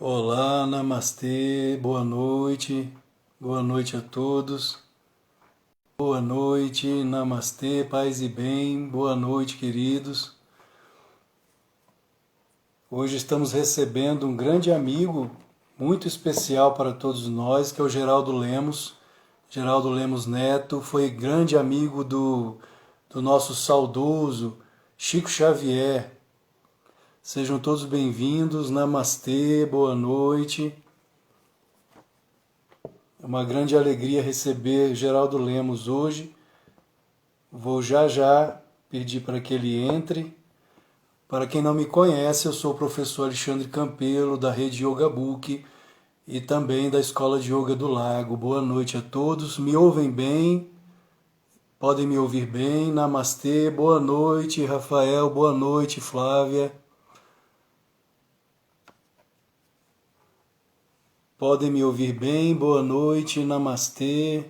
Olá, namastê, boa noite a todos, boa noite, namastê, paz e bem, boa noite, queridos. Hoje estamos recebendo um grande amigo, muito especial para todos nós, que é o Geraldo Lemos. Geraldo Lemos Neto foi grande amigo do nosso saudoso Chico Xavier. Sejam todos bem-vindos, namastê, boa noite. É uma grande alegria receber Geraldo Lemos hoje. Vou já já pedir para que ele entre. Para quem não me conhece, eu sou o professor Alexandre Campelo, da Rede Yoga Book e também da Escola de Yoga do Lago. Boa noite a todos. Me ouvem bem? Podem me ouvir bem? Namastê, boa noite, Rafael, boa noite, Flávia. Podem me ouvir bem? Boa noite, namastê.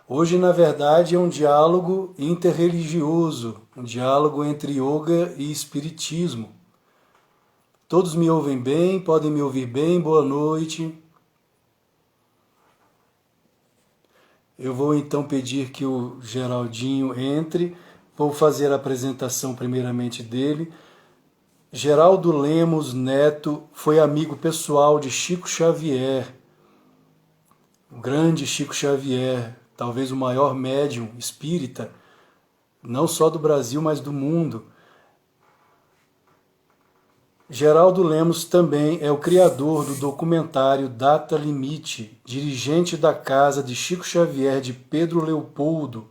Hoje, na verdade, é um diálogo interreligioso, um diálogo entre yoga e espiritismo. Todos me ouvem bem? Podem me ouvir bem? Boa noite. Eu vou então pedir que o Geraldinho entre. Vou fazer a apresentação primeiramente dele. Geraldo Lemos Neto foi amigo pessoal de Chico Xavier, o grande Chico Xavier, talvez o maior médium espírita, não só do Brasil, mas do mundo. Geraldo Lemos também é o criador do documentário Data Limite, dirigente da casa de Chico Xavier de Pedro Leopoldo,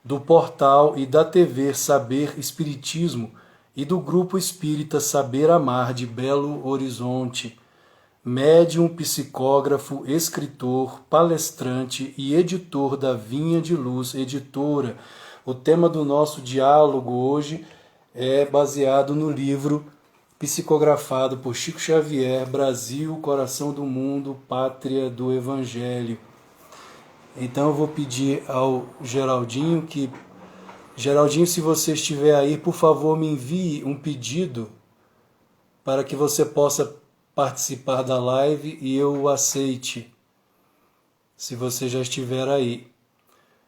do portal e da TV Saber Espiritismo e do grupo espírita Saber Amar de Belo Horizonte. Médium, psicógrafo, escritor, palestrante e editor da Vinha de Luz Editora. O tema do nosso diálogo hoje é baseado no livro psicografado por Chico Xavier, Brasil, Coração do Mundo, Pátria do Evangelho. Então eu vou pedir ao Geraldinho que... Geraldinho, se você estiver aí, por favor, me envie um pedido para que você possa participar da live e eu o aceite, se você já estiver aí.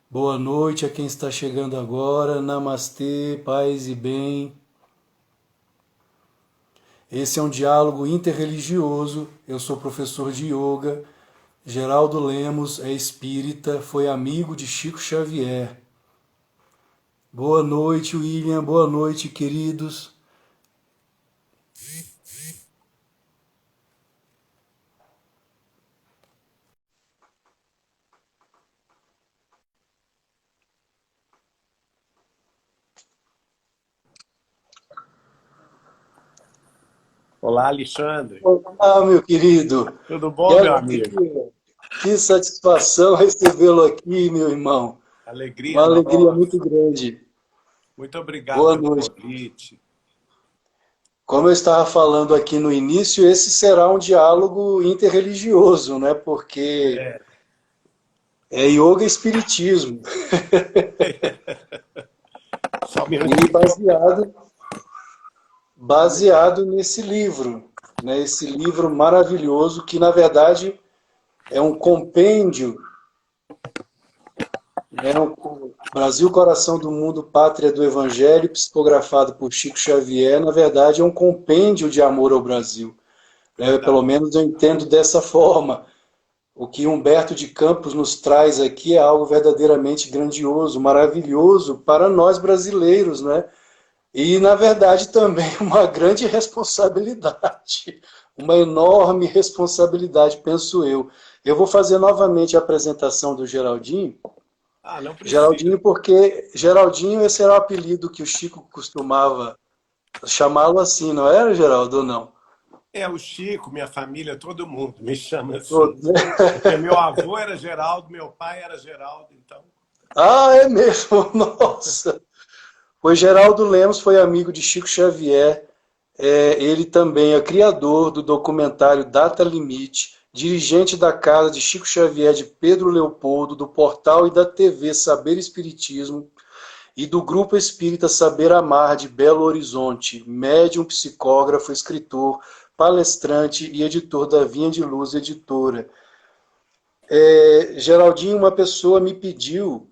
Boa noite a quem está chegando agora, namastê, paz e bem. Esse é um diálogo interreligioso, eu sou professor de yoga, Geraldo Lemos é espírita, foi amigo de Chico Xavier. Boa noite, William, boa noite, queridos. Olá, Alexandre. Olá, meu querido. Tudo Que bom, meu amigo? alegria, que satisfação recebê-lo aqui, meu irmão. Uma Alegria alegria muito nossa. grande. Muito obrigado Boa pelo noite. convite. Como eu estava falando aqui no início, esse será um diálogo interreligioso, né? Porque É, é yoga e espiritismo. só um E minutinho. baseado nesse livro, né? Esse livro maravilhoso que, na verdade, é um compêndio, né? O Brasil, Coração do Mundo, Pátria do Evangelho, psicografado por Chico Xavier, na verdade, é um compêndio de amor ao Brasil. Né? Pelo Verdade. menos eu entendo dessa forma. O que Humberto de Campos nos traz aqui é algo verdadeiramente grandioso, maravilhoso para nós brasileiros, né? E, na verdade, também uma grande responsabilidade, uma enorme responsabilidade, penso eu. Eu vou fazer novamente a apresentação do Geraldinho. Ah, não Geraldinho, precisa. porque Geraldinho, esse era o apelido que o Chico costumava chamá-lo assim, não era, Geraldo, ou não? É, o Chico, minha família, todo mundo me chama assim. Todos, né? Porque meu avô era Geraldo, meu pai era Geraldo, então. Ah, é mesmo? Nossa! Pois Geraldo Lemos foi amigo de Chico Xavier. Ele também é criador do documentário Data Limite, dirigente da casa de Chico Xavier de Pedro Leopoldo, do portal e da TV Saber Espiritismo e do grupo espírita Saber Amar de Belo Horizonte, médium, psicógrafo, escritor, palestrante e editor da Vinha de Luz Editora. Geraldinho, uma pessoa me pediu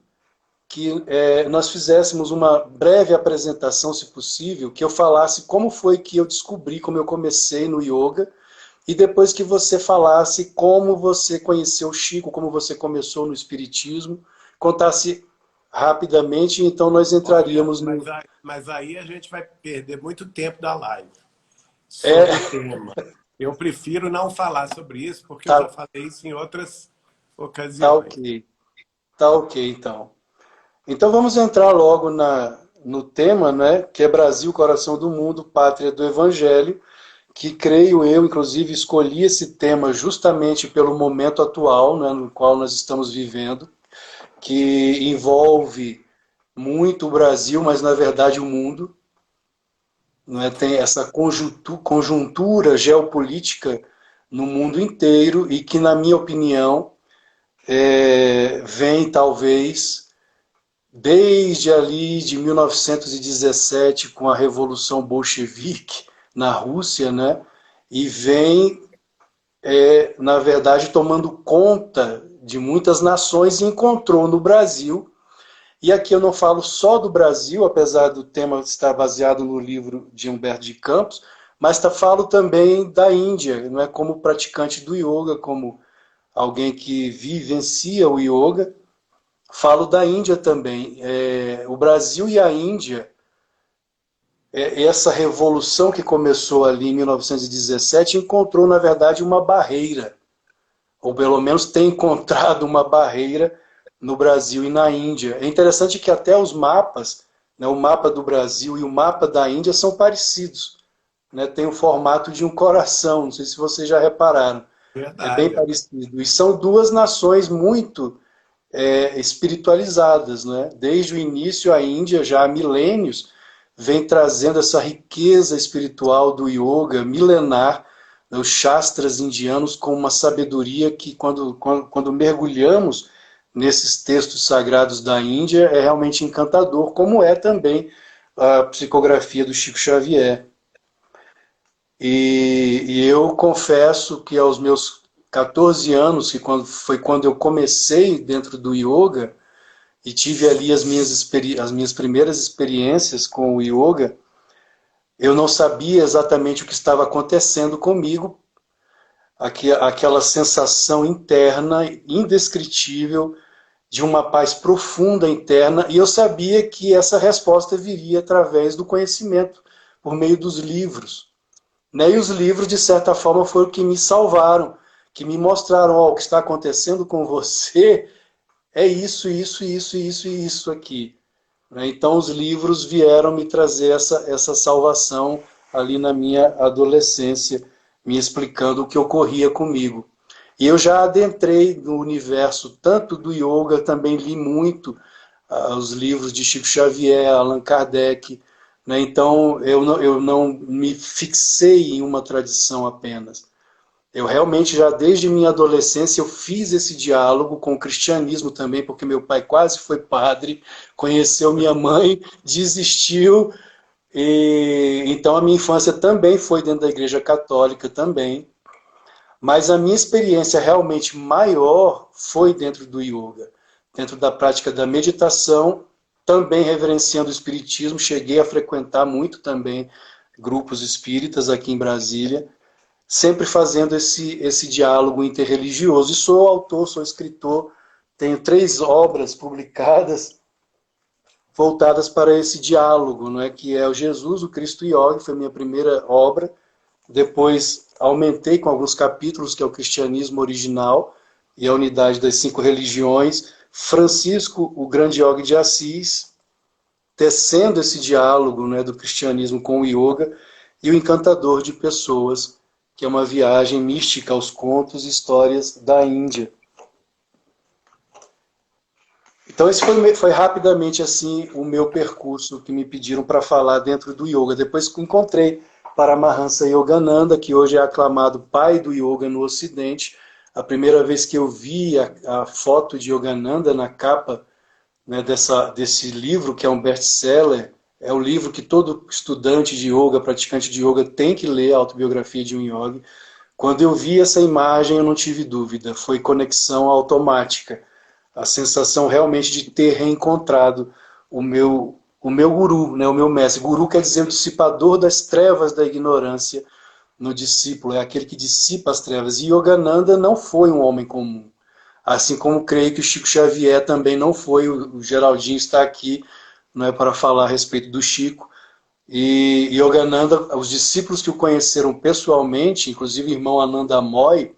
que nós fizéssemos uma breve apresentação, se possível, que eu falasse como foi que eu descobri, como eu comecei no yoga, e depois que você falasse como você conheceu o Chico, como você começou no Espiritismo, contasse rapidamente, então nós entraríamos Olha, no... mas aí a gente vai perder muito tempo da live É, sobre o tema. Eu prefiro não falar sobre isso, porque eu já tá, falei isso em outras tá ocasiões. ok. Tá ok, então. Então vamos entrar logo no tema, né, que é Brasil, coração do mundo, pátria do Evangelho, que creio eu, inclusive, escolhi esse tema justamente pelo momento atual, né, no qual nós estamos vivendo, que envolve muito o Brasil, mas na verdade o mundo, né, tem essa conjuntura geopolítica no mundo inteiro e que, na minha opinião, vem talvez desde ali de 1917, com a Revolução Bolchevique na Rússia, né? E vem, na verdade, tomando conta de muitas nações e encontrou no Brasil. E aqui eu não falo só do Brasil, apesar do tema estar baseado no livro de Humberto de Campos, mas falo também da Índia, não é, como praticante do yoga, como alguém que vivencia o yoga. Falo da Índia também. O Brasil e a Índia, essa revolução que começou ali em 1917, encontrou, na verdade, uma barreira, ou pelo menos tem encontrado uma barreira no Brasil e na Índia. É interessante que até os mapas, né, o mapa do Brasil e o mapa da Índia são parecidos. Né, tem o formato de um coração, não sei se vocês já repararam. É bem Verdade. parecido. E são duas nações muito espiritualizadas, né? Desde o início, a Índia, já há milênios, vem trazendo essa riqueza espiritual do yoga milenar, né? Os shastras indianos com uma sabedoria que, quando mergulhamos nesses textos sagrados da Índia, é realmente encantador, como é também a psicografia do Chico Xavier. E eu confesso que aos meus 14 anos, foi quando eu comecei dentro do yoga, e tive ali as minhas primeiras experiências com o yoga, eu não sabia exatamente o que estava acontecendo comigo, aquela sensação interna, indescritível, de uma paz profunda interna, e eu sabia que essa resposta viria através do conhecimento, por meio dos livros. Né? E os livros, de certa forma, foram que me salvaram, que me mostraram, o que está acontecendo com você é isso, isso, isso, isso e isso aqui. Né? Então os livros vieram me trazer essa salvação ali na minha adolescência, me explicando o que ocorria comigo. E eu já adentrei no universo tanto do yoga, também li muito os livros de Chico Xavier, Allan Kardec, né? Então eu não me fixei em uma tradição apenas. Eu realmente já desde minha adolescência eu fiz esse diálogo com o cristianismo também, porque meu pai quase foi padre, conheceu minha mãe, desistiu, e então a minha infância também foi dentro da igreja católica também. Mas a minha experiência realmente maior foi dentro do yoga, dentro da prática da meditação, também reverenciando o espiritismo, cheguei a frequentar muito também grupos espíritas aqui em Brasília, sempre fazendo esse diálogo interreligioso. E sou autor, sou escritor, tenho 3 obras publicadas voltadas para esse diálogo, não é, que é o Jesus, o Cristo Yoga, foi a minha primeira obra. Depois aumentei com alguns capítulos, que é o cristianismo original e a unidade das 5 religiões. Francisco, o grande yogi de Assis, tecendo esse diálogo, né, do cristianismo com o yoga, e o Encantador de Pessoas, que é uma viagem mística aos contos e histórias da Índia. Então esse foi rapidamente assim o meu percurso que me pediram para falar dentro do yoga. Depois que encontrei Paramahansa Yogananda, que hoje é aclamado pai do yoga no Ocidente. A primeira vez que eu vi a foto de Yogananda na capa, né, desse livro, que é um best-seller, é o livro que todo estudante de yoga, praticante de yoga tem que ler, a autobiografia de um yogi. Quando eu vi essa imagem, eu não tive dúvida, foi conexão automática. A sensação realmente de ter reencontrado o meu guru, né, o meu mestre. Guru quer dizer o dissipador das trevas da ignorância no discípulo, é aquele que dissipa as trevas. E Yogananda não foi um homem comum. Assim como creio que o Chico Xavier também não foi, o Geraldinho está aqui, não é para falar a respeito do Chico. E Yogananda, os discípulos que o conheceram pessoalmente, inclusive o irmão Ananda Moy,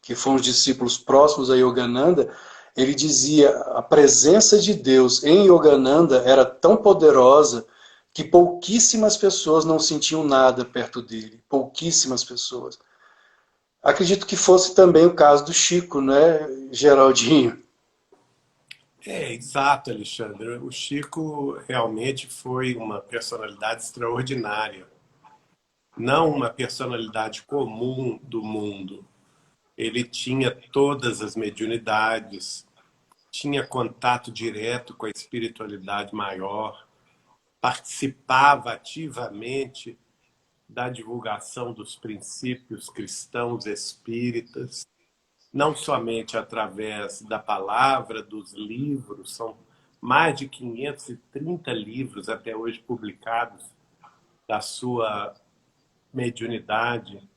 que foram os discípulos próximos a Yogananda, ele dizia a presença de Deus em Yogananda era tão poderosa que pouquíssimas pessoas não sentiam nada perto dele. Pouquíssimas pessoas. Acredito que fosse também o caso do Chico, né, Geraldinho? Exato, Alexandre. O Chico realmente foi uma personalidade extraordinária. Não uma personalidade comum do mundo. Ele tinha todas as mediunidades, tinha contato direto com a espiritualidade maior, participava ativamente da divulgação dos princípios cristãos espíritas, não somente através da palavra, dos livros, são mais de 530 livros até hoje publicados da sua mediunidade,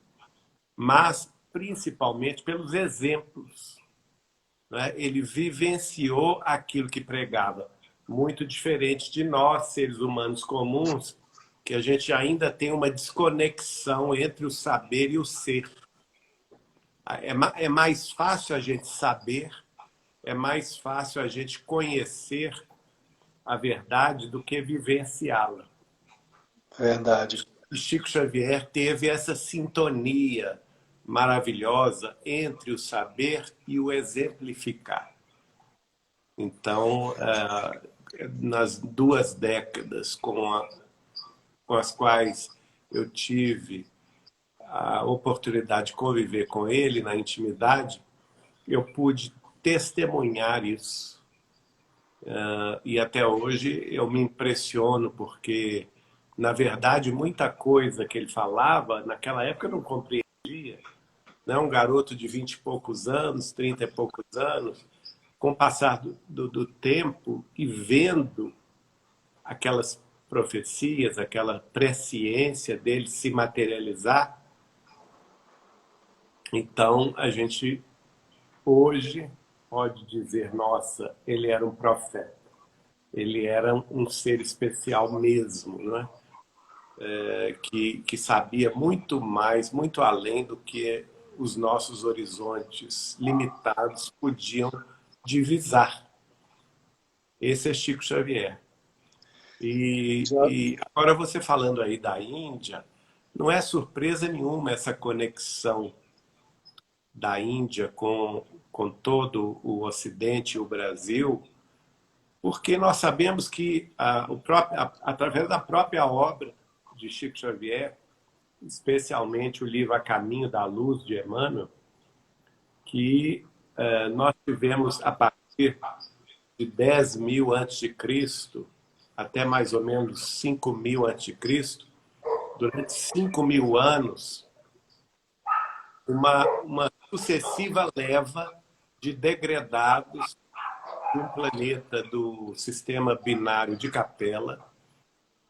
mas principalmente pelos exemplos, né? Ele vivenciou aquilo que pregava, muito diferente de nós, seres humanos comuns, que a gente ainda tem uma desconexão entre o saber e o ser. É mais fácil a gente saber, é mais fácil a gente conhecer a verdade do que vivenciá-la. Verdade. E Chico Xavier teve essa sintonia maravilhosa entre o saber e o exemplificar. Então, nas 2 décadas com as quais eu tive a oportunidade de conviver com ele na intimidade, eu pude testemunhar isso. E até hoje eu me impressiono porque, na verdade, muita coisa que ele falava, naquela época eu não compreendia. Né? Um garoto de 20 e poucos anos, 30 e poucos anos, com o passar do tempo e vendo aquelas profecias, aquela presciência dele se materializar, então a gente hoje pode dizer, nossa, ele era um profeta, ele era um ser especial mesmo, né? Que sabia muito mais, muito além do que os nossos horizontes limitados podiam divisar. Esse é Chico Xavier. Já, E agora você falando aí da Índia, não é surpresa nenhuma essa conexão da Índia com todo o Ocidente e o Brasil, porque nós sabemos que, através da própria obra de Chico Xavier, especialmente o livro A Caminho da Luz, de Emmanuel, que nós tivemos, a partir de 10.000 a.C., até mais ou menos 5.000 a.C., durante 5.000 anos, uma sucessiva leva de degredados de um planeta do sistema binário de Capela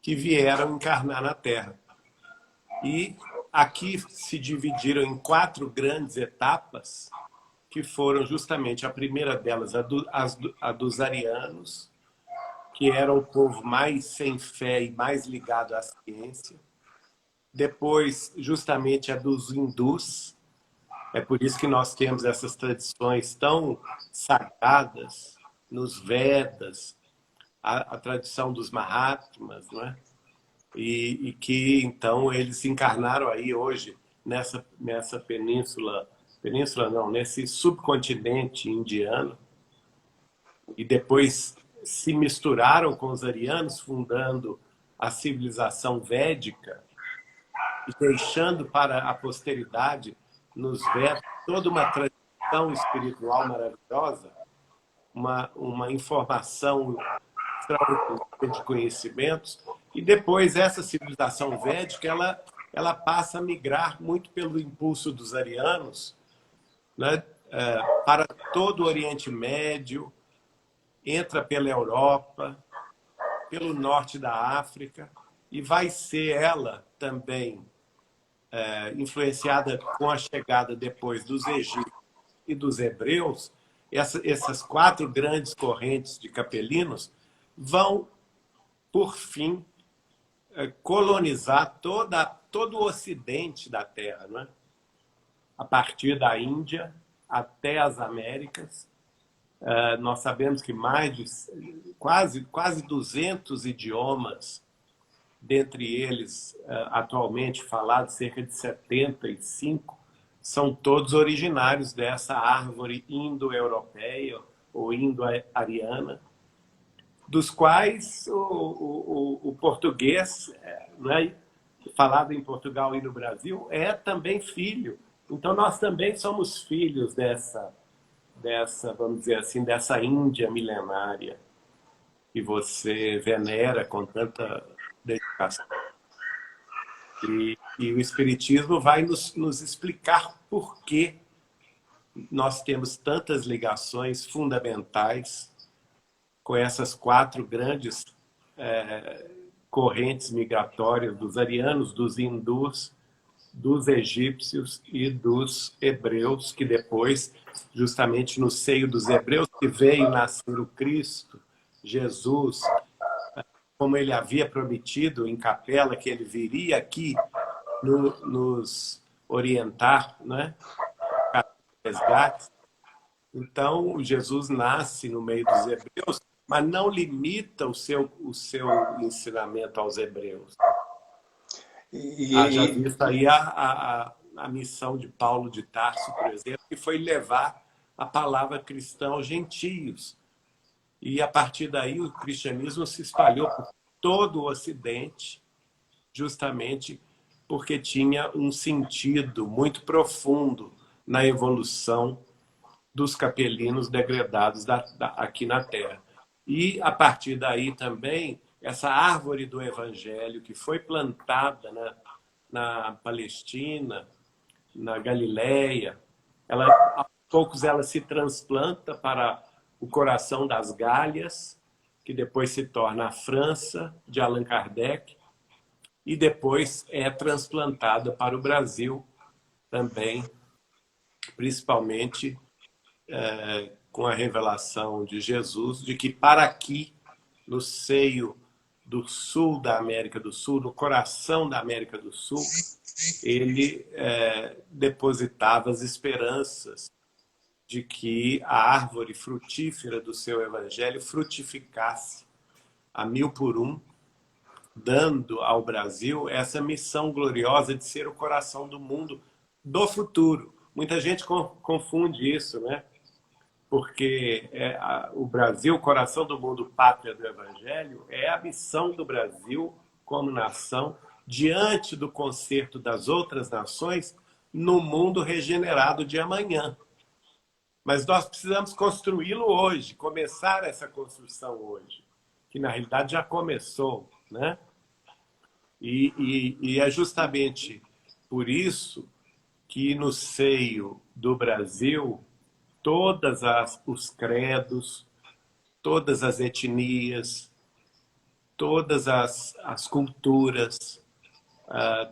que vieram encarnar na Terra. E aqui se dividiram em 4 grandes etapas, que foram justamente a primeira delas, a dos arianos, que era o povo mais sem fé e mais ligado à ciência. Depois, justamente, a dos hindus. É por isso que nós temos essas tradições tão sagradas nos Vedas, a tradição dos Mahatmas, não é? E que, então, eles se encarnaram aí hoje nessa península não, nesse subcontinente indiano, e depois se misturaram com os arianos, fundando a civilização védica e deixando para a posteridade, nos Vedas, toda uma tradição espiritual maravilhosa, uma informação extraordinária de conhecimentos E depois essa civilização védica, ela passa a migrar muito pelo impulso dos arianos, né, para todo o Oriente Médio, entra pela Europa, pelo norte da África, e vai ser ela também influenciada com a chegada depois dos egípcios e dos hebreus. Essas quatro grandes correntes de capelinos vão, por fim, colonizar todo o ocidente da Terra, né? A partir da Índia até as Américas. Nós sabemos que mais de quase 200 idiomas, dentre eles, atualmente falados, cerca de 75, são todos originários dessa árvore indo-europeia ou indo-ariana, dos quais o português, né, falado em Portugal e no Brasil, é também filho. Então, nós também somos filhos dessa, vamos dizer assim, dessa Índia milenária que você venera com tanta dedicação. E o Espiritismo vai nos explicar por que nós temos tantas ligações fundamentais com essas quatro grandes correntes migratórias dos arianos, dos hindus, dos egípcios e dos hebreus, que depois, justamente no seio dos hebreus, que veio nascer o Cristo, Jesus, como ele havia prometido em Capela, que ele viria aqui nos orientar, né? Resgate. Então, Jesus nasce no meio dos hebreus, mas não limita o seu ensinamento aos hebreus. Já visto aí a missão de Paulo de Tarso, por exemplo, que foi levar a palavra cristã aos gentios. E, a partir daí, o cristianismo se espalhou por todo o Ocidente, justamente porque tinha um sentido muito profundo na evolução dos capelinos degredados aqui na Terra. E, a partir daí também, essa árvore do Evangelho que foi plantada na Palestina, na Galileia, aos poucos ela se transplanta para o coração das Gálias, que depois se torna a França, de Allan Kardec, e depois é transplantada para o Brasil também, principalmente com a revelação de Jesus, de que para aqui, no seio do sul da América do Sul, no coração da América do Sul, ele depositava as esperanças de que a árvore frutífera do seu evangelho frutificasse a 1000 por 1, dando ao Brasil essa missão gloriosa de ser o coração do mundo do futuro. Muita gente confunde isso, né? Porque o Brasil, o coração do mundo, pátria do Evangelho, é a missão do Brasil como nação diante do concerto das outras nações no mundo regenerado de amanhã. Mas nós precisamos construí-lo hoje, começar essa construção hoje, que na realidade já começou, né? E é justamente por isso que no seio do Brasil todos os credos, todas as etnias, todas as culturas,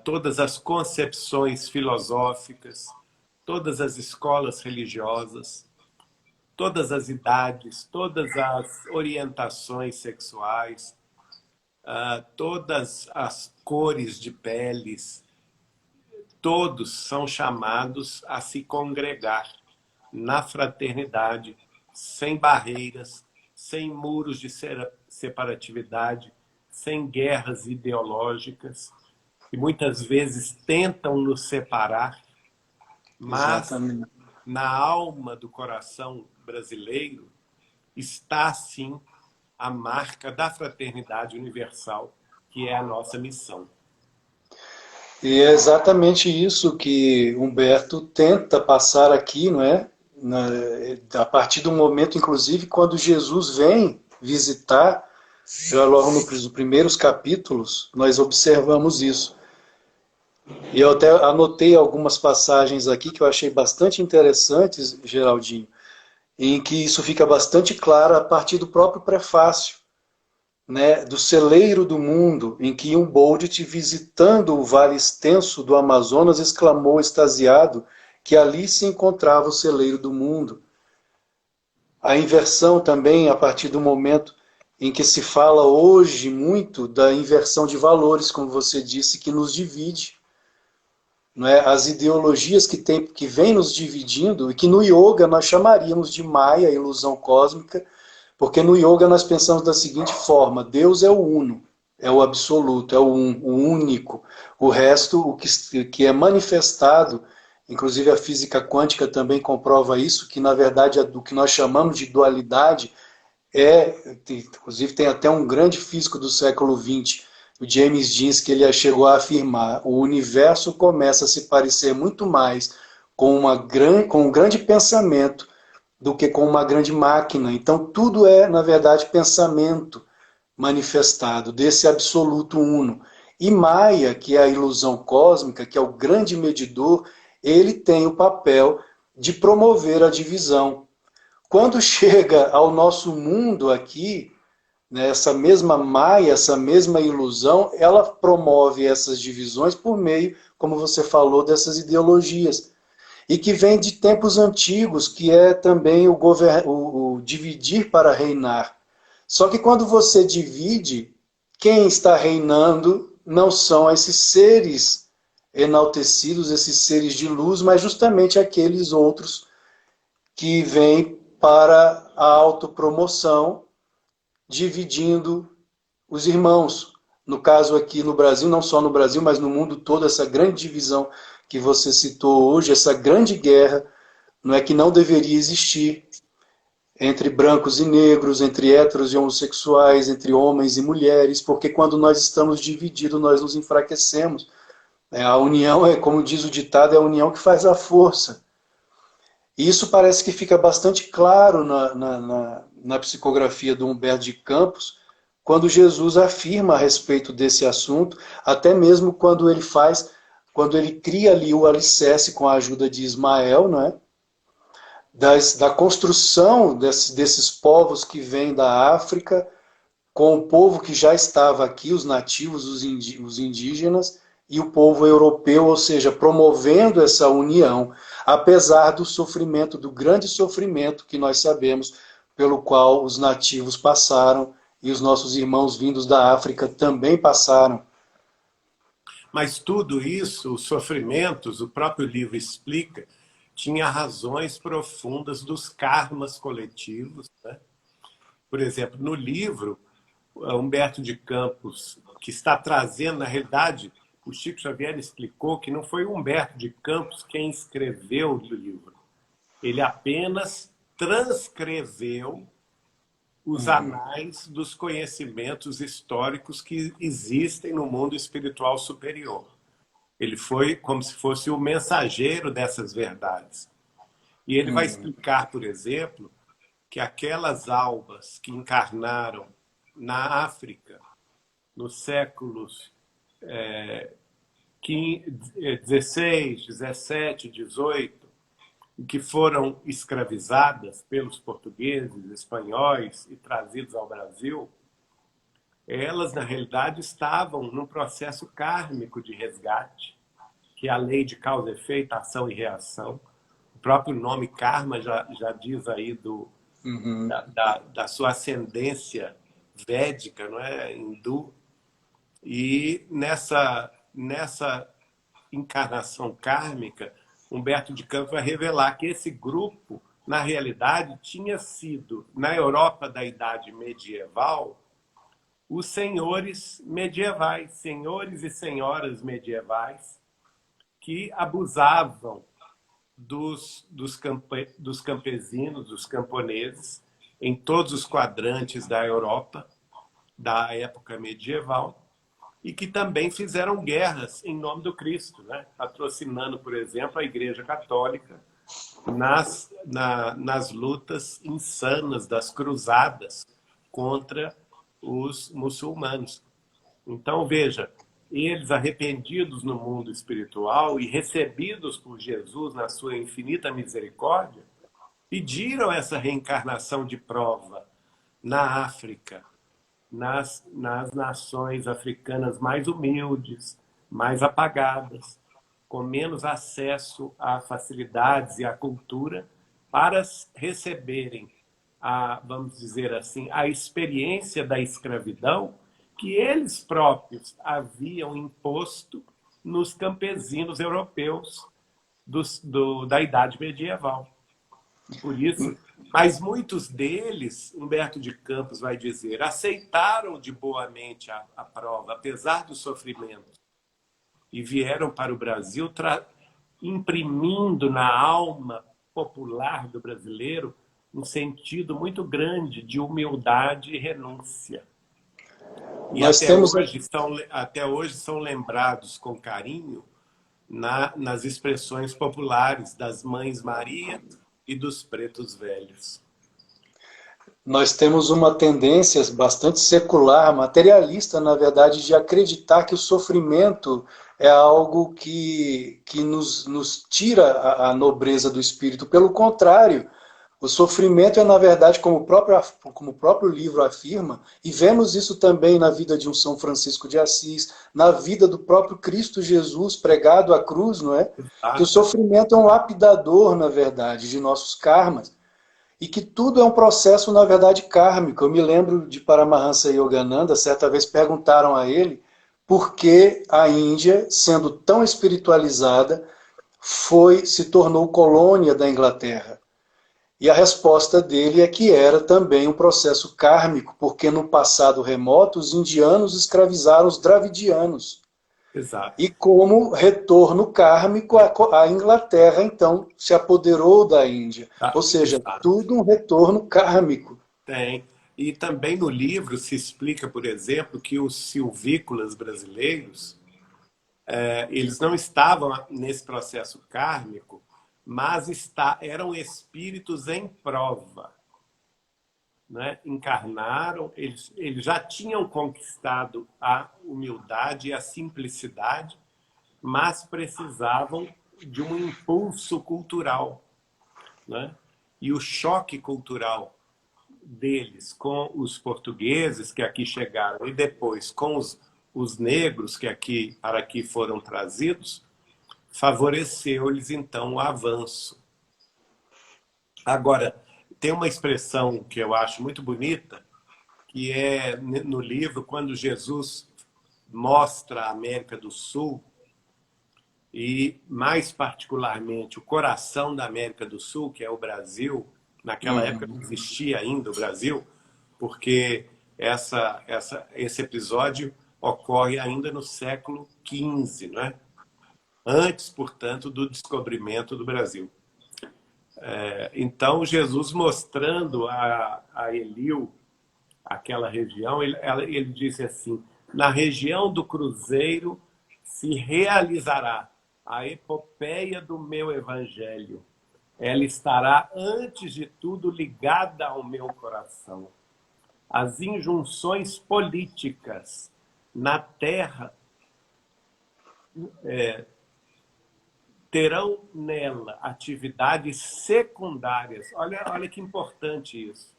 todas as concepções filosóficas, todas as escolas religiosas, todas as idades, todas as orientações sexuais, todas as cores de peles, todos são chamados a se congregar na fraternidade, sem barreiras, sem muros de separatividade, sem guerras ideológicas, que muitas vezes tentam nos separar, mas exatamente, na alma do coração brasileiro está, sim, a marca da fraternidade universal, que é a nossa missão. E é exatamente isso que Humberto tenta passar aqui, não é? A partir do momento, inclusive, quando Jesus vem visitar Já logo nos primeiros capítulos, nós observamos isso. E eu até anotei algumas passagens aqui que eu achei bastante interessantes, Geraldinho, em que isso fica bastante claro a partir do próprio prefácio, né, do celeiro do mundo, em que Humboldt, visitando o vale extenso do Amazonas, exclamou extasiado que ali se encontrava o celeiro do mundo. A inversão também, a partir do momento em que se fala hoje muito da inversão de valores, como você disse, que nos divide. Não é? As ideologias que vêm nos dividindo, e que no yoga nós chamaríamos de Maya, ilusão cósmica, porque no yoga nós pensamos da seguinte forma: Deus é o uno, é o absoluto, é o único. O resto, o que é manifestado, inclusive a física quântica também comprova isso, que na verdade o que nós chamamos de dualidade inclusive tem até um grande físico do século XX, o James Jeans, que ele chegou a afirmar: o universo começa a se parecer muito mais com um grande pensamento do que com uma grande máquina. Então tudo é, na verdade, pensamento manifestado desse absoluto uno. E Maya, que é a ilusão cósmica, que é o grande medidor, ele tem o papel de promover a divisão. Quando chega ao nosso mundo aqui, né, essa mesma Maia, essa mesma ilusão, ela promove essas divisões por meio, como você falou, dessas ideologias. E que vem de tempos antigos, que é também o dividir para reinar. Só que quando você divide, quem está reinando não são esses seres enaltecidos, esses seres de luz, mas justamente aqueles outros que vêm para a autopromoção, dividindo os irmãos. No caso aqui no Brasil, não só no Brasil, mas no mundo todo, essa grande divisão que você citou hoje, essa grande guerra, não é que não deveria existir entre brancos e negros, entre héteros e homossexuais, entre homens e mulheres, porque quando nós estamos divididos, nós nos enfraquecemos. A união é, como diz o ditado, é a união que faz a força. E isso parece que fica bastante claro na psicografia do Humberto de Campos, quando Jesus afirma a respeito desse assunto, até mesmo quando ele cria ali o alicerce com a ajuda de Ismael, não é? Da construção desses povos que vêm da África, com o povo que já estava aqui, os nativos, os indígenas, e o povo europeu, ou seja, promovendo essa união, apesar do sofrimento, do grande sofrimento que nós sabemos, pelo qual os nativos passaram e os nossos irmãos vindos da África também passaram. Mas tudo isso, os sofrimentos, o próprio livro explica, tinha razões profundas dos karmas coletivos, né? Por exemplo, no livro, Humberto de Campos, que está trazendo, na realidade, o Chico Xavier explicou que não foi Humberto de Campos quem escreveu o livro. Ele apenas transcreveu os anais dos conhecimentos históricos que existem no mundo espiritual superior. Ele foi como se fosse o mensageiro dessas verdades. E ele vai explicar, por exemplo, que aquelas almas que encarnaram na África nos séculos 16, 17, 18, que foram escravizadas pelos portugueses, espanhóis e trazidos ao Brasil, elas, na realidade, estavam num processo kármico de resgate, que é a lei de causa e efeito, ação e reação. O próprio nome karma já diz aí da sua ascendência védica, não é? Hindu. E nessa encarnação kármica, Humberto de Campos vai revelar que esse grupo, na realidade, tinha sido, na Europa da Idade Medieval, os senhores medievais, senhores e senhoras medievais, que abusavam dos campesinos, dos camponeses, em todos os quadrantes da Europa da época medieval, e que também fizeram guerras em nome do Cristo, né? Patrocinando, por exemplo, a Igreja Católica nas lutas insanas das cruzadas contra os muçulmanos. Então, veja, eles arrependidos no mundo espiritual e recebidos por Jesus na sua infinita misericórdia, pediram essa reencarnação de prova na África, nas nações africanas mais humildes, mais apagadas, com menos acesso a facilidades e à cultura, para receberem vamos dizer assim, a experiência da escravidão que eles próprios haviam imposto nos campesinos europeus da Idade Medieval. Por isso, mas muitos deles, Humberto de Campos vai dizer, aceitaram de boa mente a prova, apesar do sofrimento, e vieram para o Brasil imprimindo na alma popular do brasileiro um sentido muito grande de humildade e renúncia. E até hoje são lembrados com carinho nas expressões populares das Mães Maria e dos Pretos Velhos. Nós temos uma tendência bastante secular, materialista, na verdade, de acreditar que o sofrimento é algo que nos tira a nobreza do espírito. Pelo contrário, o sofrimento é, na verdade, como o próprio livro afirma, e vemos isso também na vida de um São Francisco de Assis, na vida do próprio Cristo Jesus pregado à cruz, não é? Que o sofrimento é um lapidador, na verdade, de nossos karmas, e que tudo é um processo, na verdade, kármico. Eu me lembro de Paramahansa Yogananda, certa vez perguntaram a ele por que a Índia, sendo tão espiritualizada, se tornou colônia da Inglaterra. E a resposta dele é que era também um processo kármico, porque no passado remoto os indianos escravizaram os dravidianos. Exato. E como retorno kármico, a Inglaterra então se apoderou da Índia. Ou seja, exato. Tudo um retorno kármico. Tem. E também no livro se explica, por exemplo, que os silvícolas brasileiros, eles não estavam nesse processo kármico, mas eram espíritos em prova. Né? Encarnaram, eles já tinham conquistado a humildade e a simplicidade, mas precisavam de um impulso cultural. Né? E o choque cultural deles com os portugueses que aqui chegaram e depois com os negros que para aqui foram trazidos, favoreceu-lhes, então, o avanço. Agora, tem uma expressão que eu acho muito bonita, que é no livro, quando Jesus mostra a América do Sul, e mais particularmente o coração da América do Sul, que é o Brasil. Naquela época não existia ainda o Brasil, porque esse episódio ocorre ainda no século XV, não é? Antes, portanto, do descobrimento do Brasil. Então, Jesus mostrando a Eliu aquela região, ele disse assim, na região do Cruzeiro se realizará a epopeia do meu evangelho. Ela estará, antes de tudo, ligada ao meu coração. As injunções políticas na terra terão nela atividades secundárias. Olha que importante isso.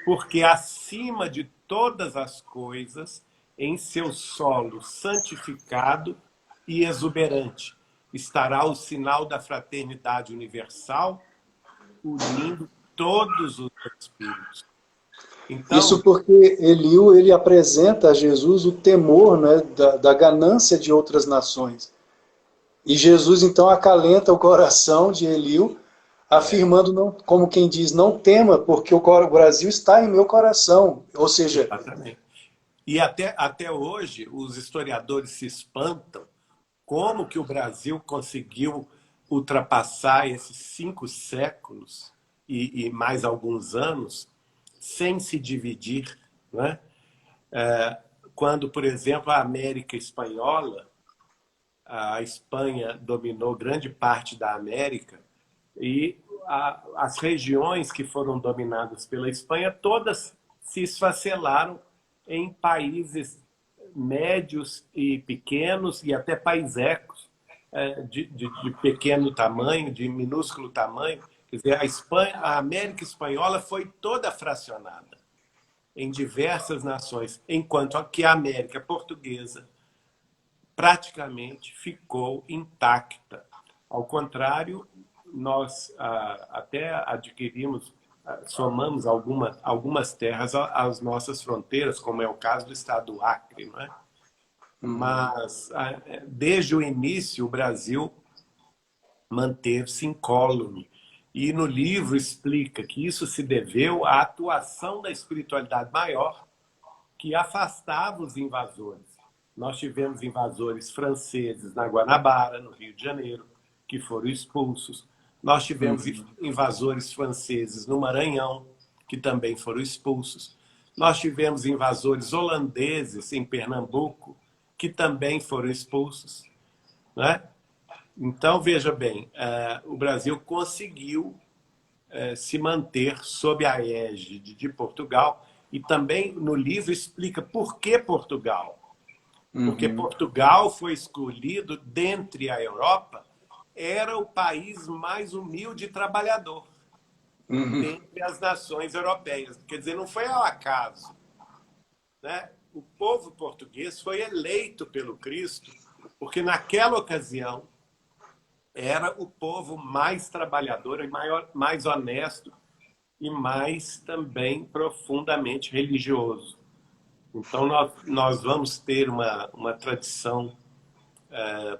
Porque acima de todas as coisas, em seu solo santificado e exuberante, estará o sinal da fraternidade universal, unindo todos os espíritos. Então, isso porque Eliu, ele apresenta a Jesus o temor, né, da ganância de outras nações. E Jesus, então, acalenta o coração de Eliu, afirmando, não, como quem diz, não tema, porque o Brasil está em meu coração. Ou seja... Exatamente. E até hoje, os historiadores se espantam como que o Brasil conseguiu ultrapassar esses 5 séculos e mais alguns anos sem se dividir. Né? Quando, por exemplo, a América Espanhola, a Espanha dominou grande parte da América e as regiões que foram dominadas pela Espanha, todas se esfacelaram em países médios e pequenos e até paisecos de pequeno tamanho, de minúsculo tamanho. Quer dizer, a América Espanhola foi toda fracionada em diversas nações, enquanto que a América Portuguesa praticamente ficou intacta. Ao contrário, nós até adquirimos, somamos algumas terras às nossas fronteiras, como é o caso do estado do Acre, não é? Mas, desde o início, o Brasil manteve-se incólume. E no livro explica que isso se deveu à atuação da espiritualidade maior que afastava os invasores. Nós tivemos invasores franceses na Guanabara, no Rio de Janeiro, que foram expulsos. Nós tivemos invasores franceses no Maranhão, que também foram expulsos. Nós tivemos invasores holandeses em Pernambuco, que também foram expulsos. Né? Então, veja bem, o Brasil conseguiu se manter sob a égide de Portugal, e também no livro explica por que Portugal. Porque Portugal foi escolhido, dentre a Europa, era o país mais humilde e trabalhador dentre as nações europeias. Quer dizer, não foi ao acaso. Né? O povo português foi eleito pelo Cristo porque, naquela ocasião, era o povo mais trabalhador e mais honesto e mais também profundamente religioso. Então, nós vamos ter uma tradição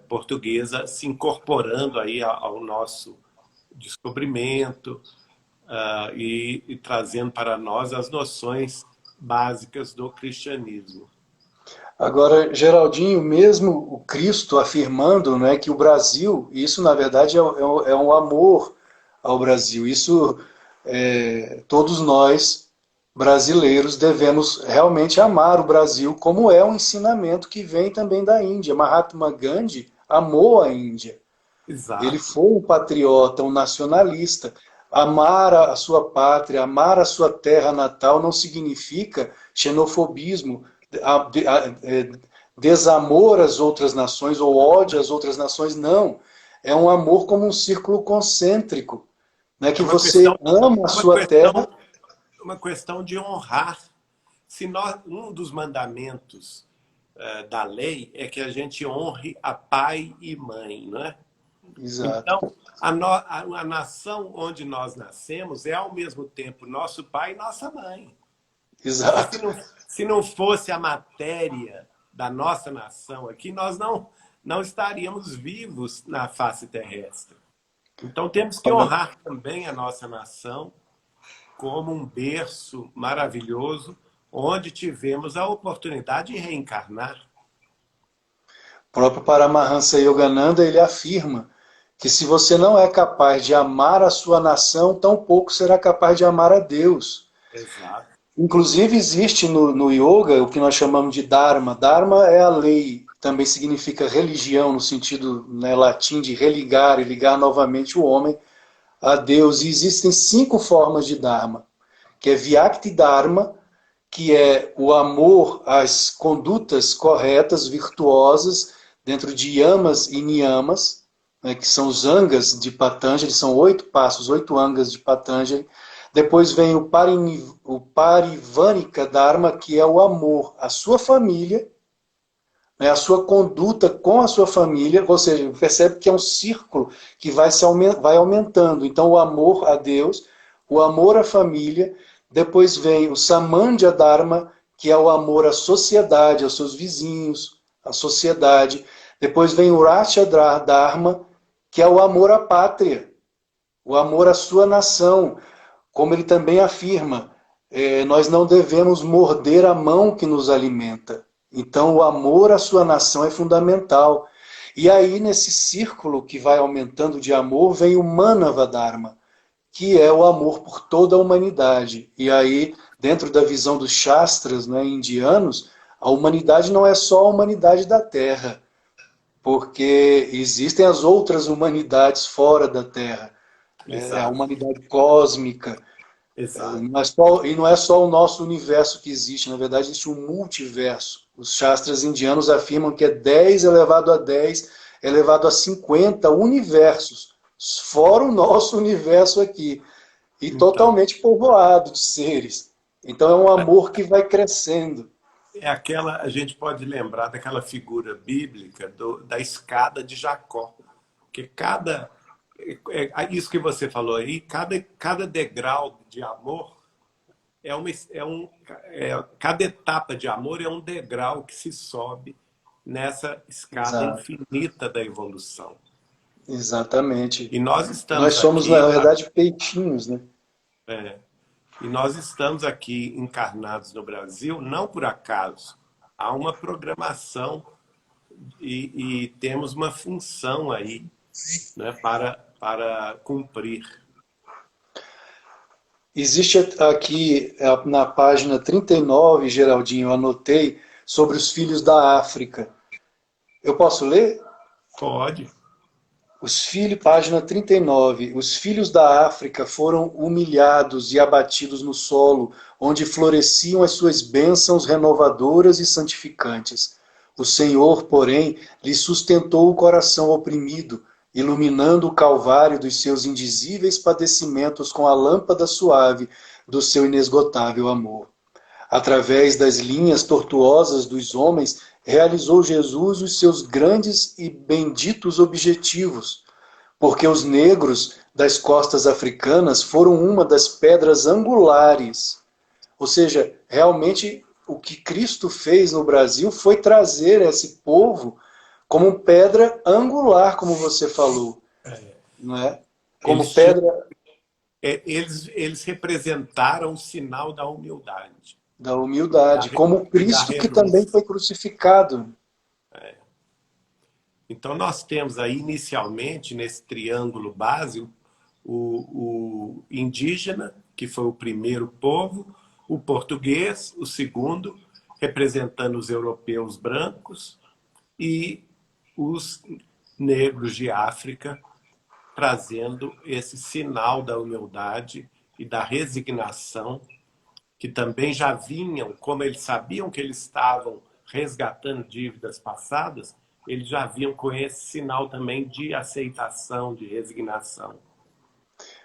portuguesa se incorporando aí ao nosso descobrimento e trazendo para nós as noções básicas do cristianismo. Agora, Geraldinho, mesmo o Cristo afirmando, né, que o Brasil, isso na verdade é um amor ao Brasil, isso todos nós brasileiros devemos realmente amar o Brasil, como é um ensinamento que vem também da Índia. Mahatma Gandhi amou a Índia. Exato. Ele foi um patriota, um nacionalista. Amar a sua pátria, amar a sua terra natal não significa xenofobismo, desamor às outras nações ou ódio às outras nações, não. É um amor como um círculo concêntrico, né? Que você ama a sua terra. Uma questão de honrar. Um dos mandamentos da lei é que a gente honre a pai e mãe, não é? Exato. Então, a nação onde nós nascemos é, ao mesmo tempo, nosso pai e nossa mãe. Exato. Se não fosse a matéria da nossa nação aqui, nós não estaríamos vivos na face terrestre. Então, temos que honrar também a nossa nação como um berço maravilhoso, onde tivemos a oportunidade de reencarnar. O próprio Paramahansa Yogananda, ele afirma que se você não é capaz de amar a sua nação, tampouco será capaz de amar a Deus. Exato. Inclusive existe no yoga o que nós chamamos de Dharma. Dharma é a lei, também significa religião, no sentido latim de religar e ligar novamente o homem a Deus. E existem 5 formas de Dharma, que é Vyakti Dharma, que é o amor às condutas corretas, virtuosas, dentro de yamas e niyamas, né, que são os angas de Patanjali, são 8 passos, 8 angas de Patanjali. Depois vem o Parivanika Dharma, que é o amor à sua família, né, a sua conduta com a sua família, ou seja, percebe que é um círculo que vai aumentando. Então, o amor a Deus, o amor à família. Depois vem o Samandya Dharma, que é o amor à sociedade, aos seus vizinhos, à sociedade. Depois vem o Rashtra Dharma, que é o amor à pátria, o amor à sua nação. Como ele também afirma, nós não devemos morder a mão que nos alimenta. Então, o amor à sua nação é fundamental. E aí, nesse círculo que vai aumentando de amor, vem o Manava Dharma, que é o amor por toda a humanidade. E aí, dentro da visão dos Shastras, né, indianos, a humanidade não é só a humanidade da Terra, porque existem as outras humanidades fora da Terra. A humanidade cósmica. Exato. E não é só o nosso universo que existe, na verdade existe um multiverso. Os Shastras indianos afirmam que é 10 elevado a 10 elevado a 50 universos, fora o nosso universo aqui, e Então, totalmente povoado de seres. Então é um amor que vai crescendo. é aquela, a gente pode lembrar daquela figura bíblica da escada de Jacó, que isso que você falou aí, cada degrau de amor cada etapa de amor é um degrau que se sobe nessa escada Exato, infinita da evolução. exatamente. E nós Nós estamos somos, na aqui, verdade, peitinhos, né? é, e nós estamos aqui encarnados no Brasil não por acaso. Há uma programação e temos uma função aí, né, para cumprir. Existe aqui na página 39, Geraldinho, eu anotei sobre os filhos da África. Eu posso ler? Pode. Página 39. Os filhos da África foram humilhados e abatidos no solo, onde floresciam as suas bênçãos renovadoras e santificantes. O Senhor, porém, lhes sustentou o coração oprimido, iluminando o calvário dos seus indizíveis padecimentos com a lâmpada suave do seu inesgotável amor. Através das linhas tortuosas dos homens, realizou Jesus os seus grandes e benditos objetivos, porque os negros das costas africanas foram uma das pedras angulares. Ou seja, realmente o que Cristo fez no Brasil foi trazer esse povo como pedra angular, como você falou, não é? Como Eles, tinham, pedra eles representaram o sinal da humildade. da E da, humildade, como e da Cristo que também renúncia. foi crucificado. Então, nós temos aí, inicialmente, nesse triângulo básico, o indígena, que foi o primeiro povo, o português, o segundo, representando os europeus brancos, e os negros de África, trazendo esse sinal da humildade e da resignação, que também já vinham, como eles sabiam que eles estavam resgatando dívidas passadas, eles já vinham com esse sinal também de aceitação, de resignação.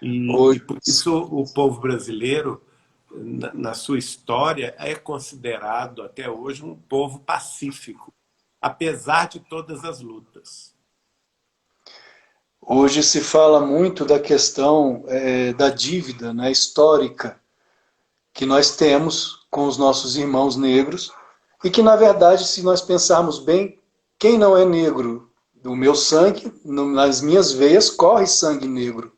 E Hoje, por isso o povo brasileiro, na sua história, é considerado até hoje um povo pacífico, apesar de todas as lutas. hoje se fala muito da questão da dívida, né, histórica que nós temos com os nossos irmãos negros e que, na verdade, se nós pensarmos bem, quem não é negro? O meu sangue, nas minhas veias, corre sangue negro.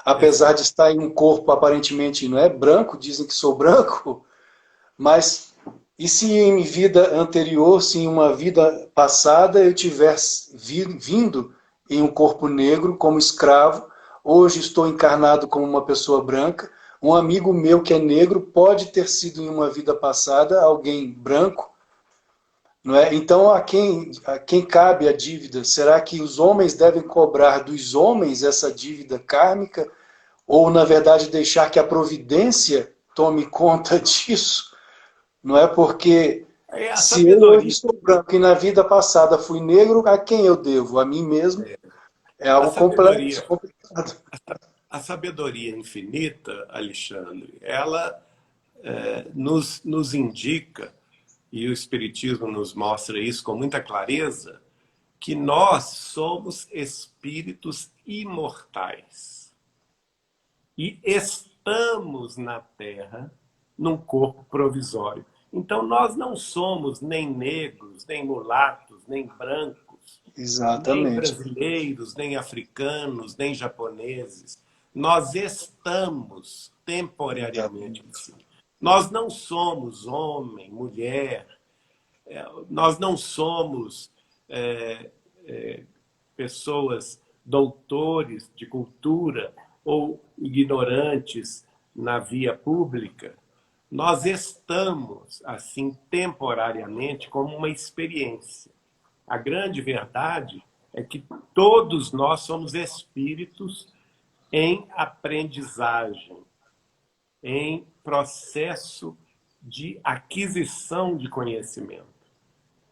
Apesar de Exato. estar em um corpo aparentemente não é branco, dizem que sou branco, mas e se em vida anterior, se em uma vida passada eu tivesse vindo em um corpo negro como escravo, hoje estou encarnado como uma pessoa branca, um amigo meu que é negro pode ter sido em uma vida passada alguém branco, não é? Então a quem cabe a dívida? Será que os homens devem cobrar dos homens essa dívida kármica? Ou, na verdade, deixar que a providência tome conta disso? Não é porque É a se eu hoje sabedoria. sou branco e na vida passada fui negro, a quem eu devo? A mim mesmo? É A algo complexo, sabedoria, complicado. a sabedoria infinita, Alexandre, ela nos indica, e o Espiritismo nos mostra isso com muita clareza, que nós somos espíritos imortais. E estamos na Terra num corpo provisório. Então, nós não somos nem negros, nem mulatos, nem brancos, nem Exatamente. brasileiros, nem africanos, nem japoneses. Nós estamos temporariamente Exatamente. assim. Nós não somos homem, mulher, nós não somos pessoas doutores de cultura ou ignorantes na via pública. Nós estamos, assim, temporariamente, como uma experiência. A grande verdade é que todos nós somos espíritos em aprendizagem. em processo de aquisição de conhecimento.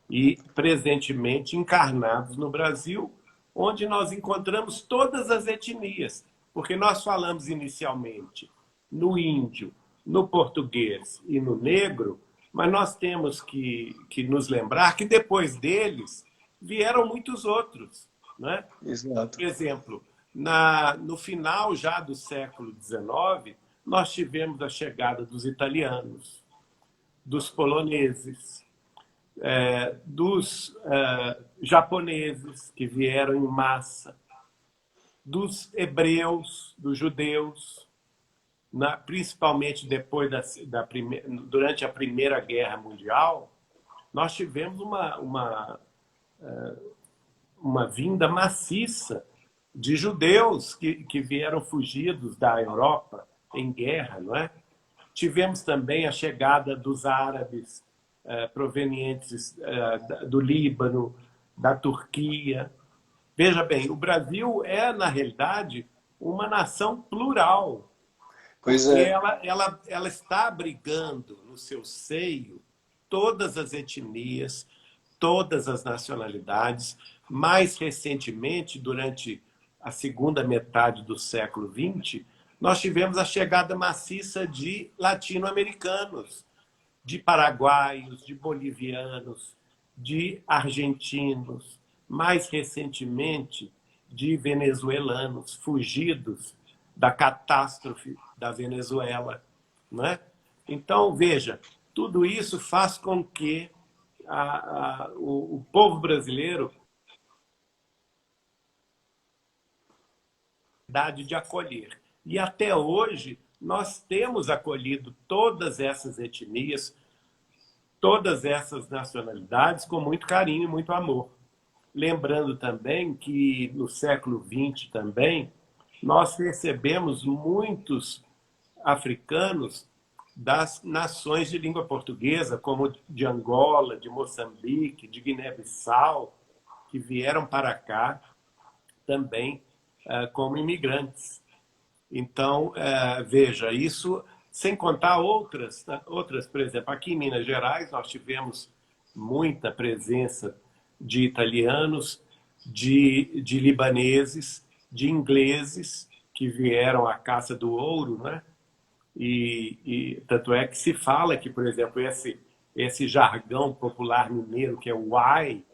E, presentemente, encarnados no Brasil, onde nós encontramos todas as etnias, porque nós falamos inicialmente no índio, no português e no negro, mas nós temos que nos lembrar que depois deles vieram muitos outros. Né? Exato. Por exemplo, no final já do século XIX, nós tivemos a chegada dos italianos, dos poloneses, dos japoneses, que vieram em massa, dos hebreus, dos judeus, principalmente depois durante a Primeira Guerra Mundial, nós tivemos uma vinda maciça de judeus que vieram fugidos da Europa em guerra, não é? Tivemos também a chegada dos árabes provenientes do Líbano, da Turquia. Veja bem, o Brasil é, na realidade, uma nação plural, Pois porque é. ela está abrigando no seu seio todas as etnias, todas as nacionalidades. Mais recentemente, durante a segunda metade do século XX, nós tivemos a chegada maciça de latino-americanos, de paraguaios, de bolivianos, de argentinos, mais recentemente de venezuelanos, fugidos da catástrofe da Venezuela. Não é? Então, veja, tudo isso faz com que o povo brasileiro de acolher. E até hoje nós temos acolhido todas essas etnias, todas essas nacionalidades com muito carinho e muito amor. Lembrando também que no século XX também nós recebemos muitos africanos das nações de língua portuguesa, como de Angola, de Moçambique, de Guiné-Bissau, que vieram para cá também como imigrantes. Então, veja, isso sem contar outras, por exemplo, aqui em Minas Gerais nós tivemos muita presença de italianos, de libaneses, de ingleses que vieram à caça do ouro, né? E tanto é que se fala que, por exemplo, esse jargão popular mineiro, que é o uai,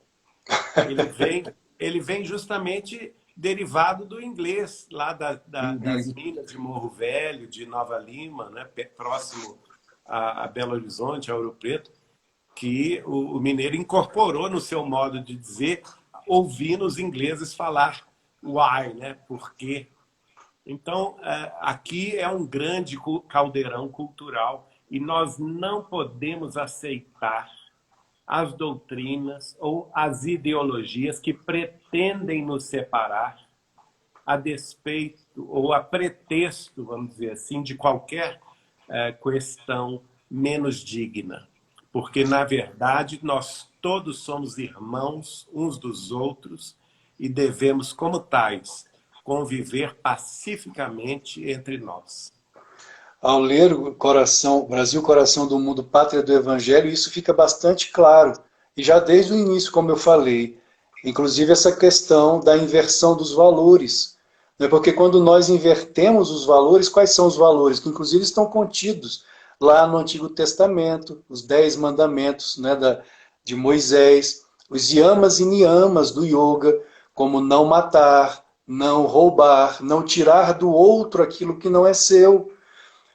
ele vem justamente derivado do inglês, lá das minas de Morro Velho, de Nova Lima, né, próximo a Belo Horizonte, a Ouro Preto, que o mineiro incorporou no seu modo de dizer, ouvindo os ingleses falar why, né, por quê. Então, aqui é um grande caldeirão cultural e nós não podemos aceitar as doutrinas ou as ideologias que pretendem nos separar a despeito ou a pretexto, vamos dizer assim, de qualquer questão menos digna. Porque, na verdade, nós todos somos irmãos uns dos outros e devemos, como tais, conviver pacificamente entre nós. Ao ler o Brasil, Coração do Mundo, Pátria do Evangelho, isso fica bastante claro. E já desde o início, como eu falei, inclusive essa questão da inversão dos valores. Porque quando nós invertemos os valores, quais são os valores? Que inclusive estão contidos lá no Antigo Testamento, os 10 mandamentos, né, de Moisés, os yamas e niyamas do yoga, como não matar, não roubar, não tirar do outro aquilo que não é seu.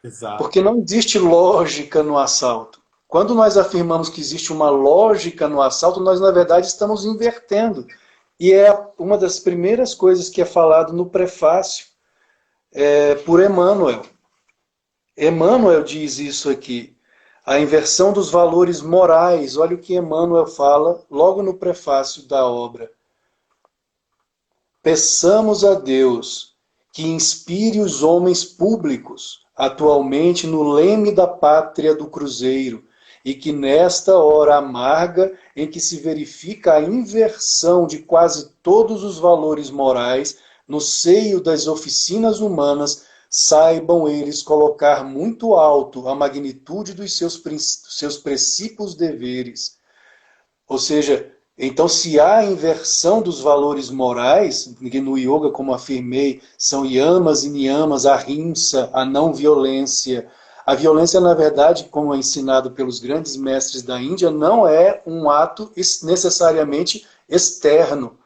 Exato. Porque não existe lógica no assalto. Quando nós afirmamos que existe uma lógica no assalto, nós, na verdade, estamos invertendo. E é uma das primeiras coisas que é falado no prefácio por Emmanuel. Emmanuel diz isso aqui. A inversão dos valores morais. Olha o que Emmanuel fala logo no prefácio da obra. Peçamos a Deus que inspire os homens públicos atualmente no leme da pátria do cruzeiro, e que nesta hora amarga em que se verifica a inversão de quase todos os valores morais no seio das oficinas humanas, saibam eles colocar muito alto a magnitude dos seus precípios deveres. Ou seja, então se há inversão dos valores morais, que no yoga, como afirmei, são yamas e niyamas, a ahimsa, a não violência. A violência, na verdade, como é ensinado pelos grandes mestres da Índia, não é um ato necessariamente externo.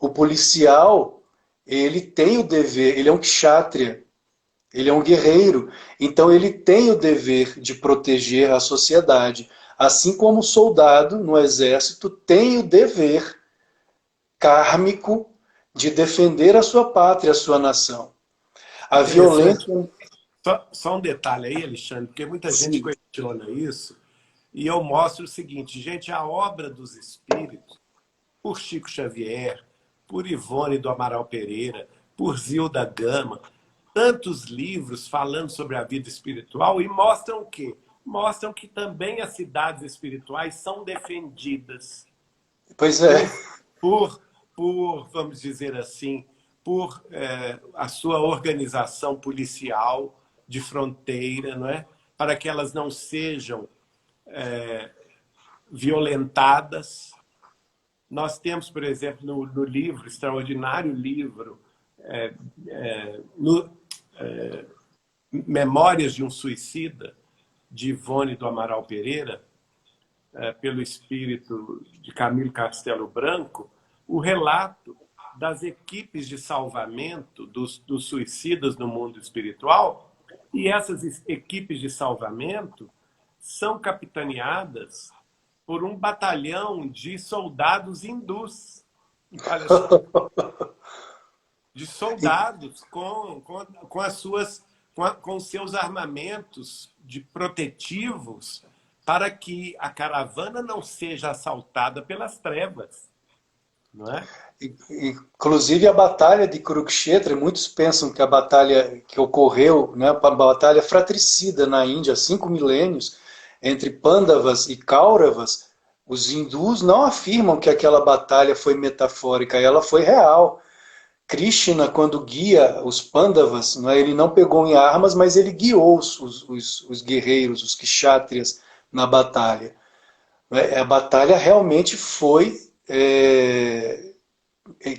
O policial, ele tem o dever, ele é um kshatriya, ele é um guerreiro, então ele tem o dever de proteger a sociedade. Assim como o soldado no exército tem o dever kármico de defender a sua pátria, a sua nação. A Interessante. violência... Só um detalhe aí, Alexandre, porque muita gente Sim. questiona isso, e eu mostro o seguinte, gente, a obra dos espíritos, por Chico Xavier, por Ivone do Amaral Pereira, por Zilda Gama, tantos livros falando sobre a vida espiritual e mostram o quê? Mostram que também as cidades espirituais são defendidas Pois é. vamos dizer assim, por a sua organização policial de fronteira, não é? Para que elas não sejam violentadas. Nós temos, por exemplo, no livro, extraordinário livro, Memórias de um Suicida, de Ivone do Amaral Pereira, pelo espírito de Camilo Castelo Branco, o relato das equipes de salvamento dos suicidas no mundo espiritual, e essas equipes de salvamento são capitaneadas por um batalhão de soldados hindus. Olha só. De soldados com as suas, com os seus armamentos de protetivos para que a caravana não seja assaltada pelas trevas, não é? Inclusive a batalha de Kurukshetra, muitos pensam que a batalha que ocorreu, né, a batalha fratricida na Índia há 5 milênios, entre Pandavas e Kauravas, os hindus não afirmam que aquela batalha foi metafórica, ela foi real. Krishna, quando guia os Pandavas, né, ele não pegou em armas, mas ele guiou os guerreiros, os kshatriyas, na batalha. A batalha realmente foi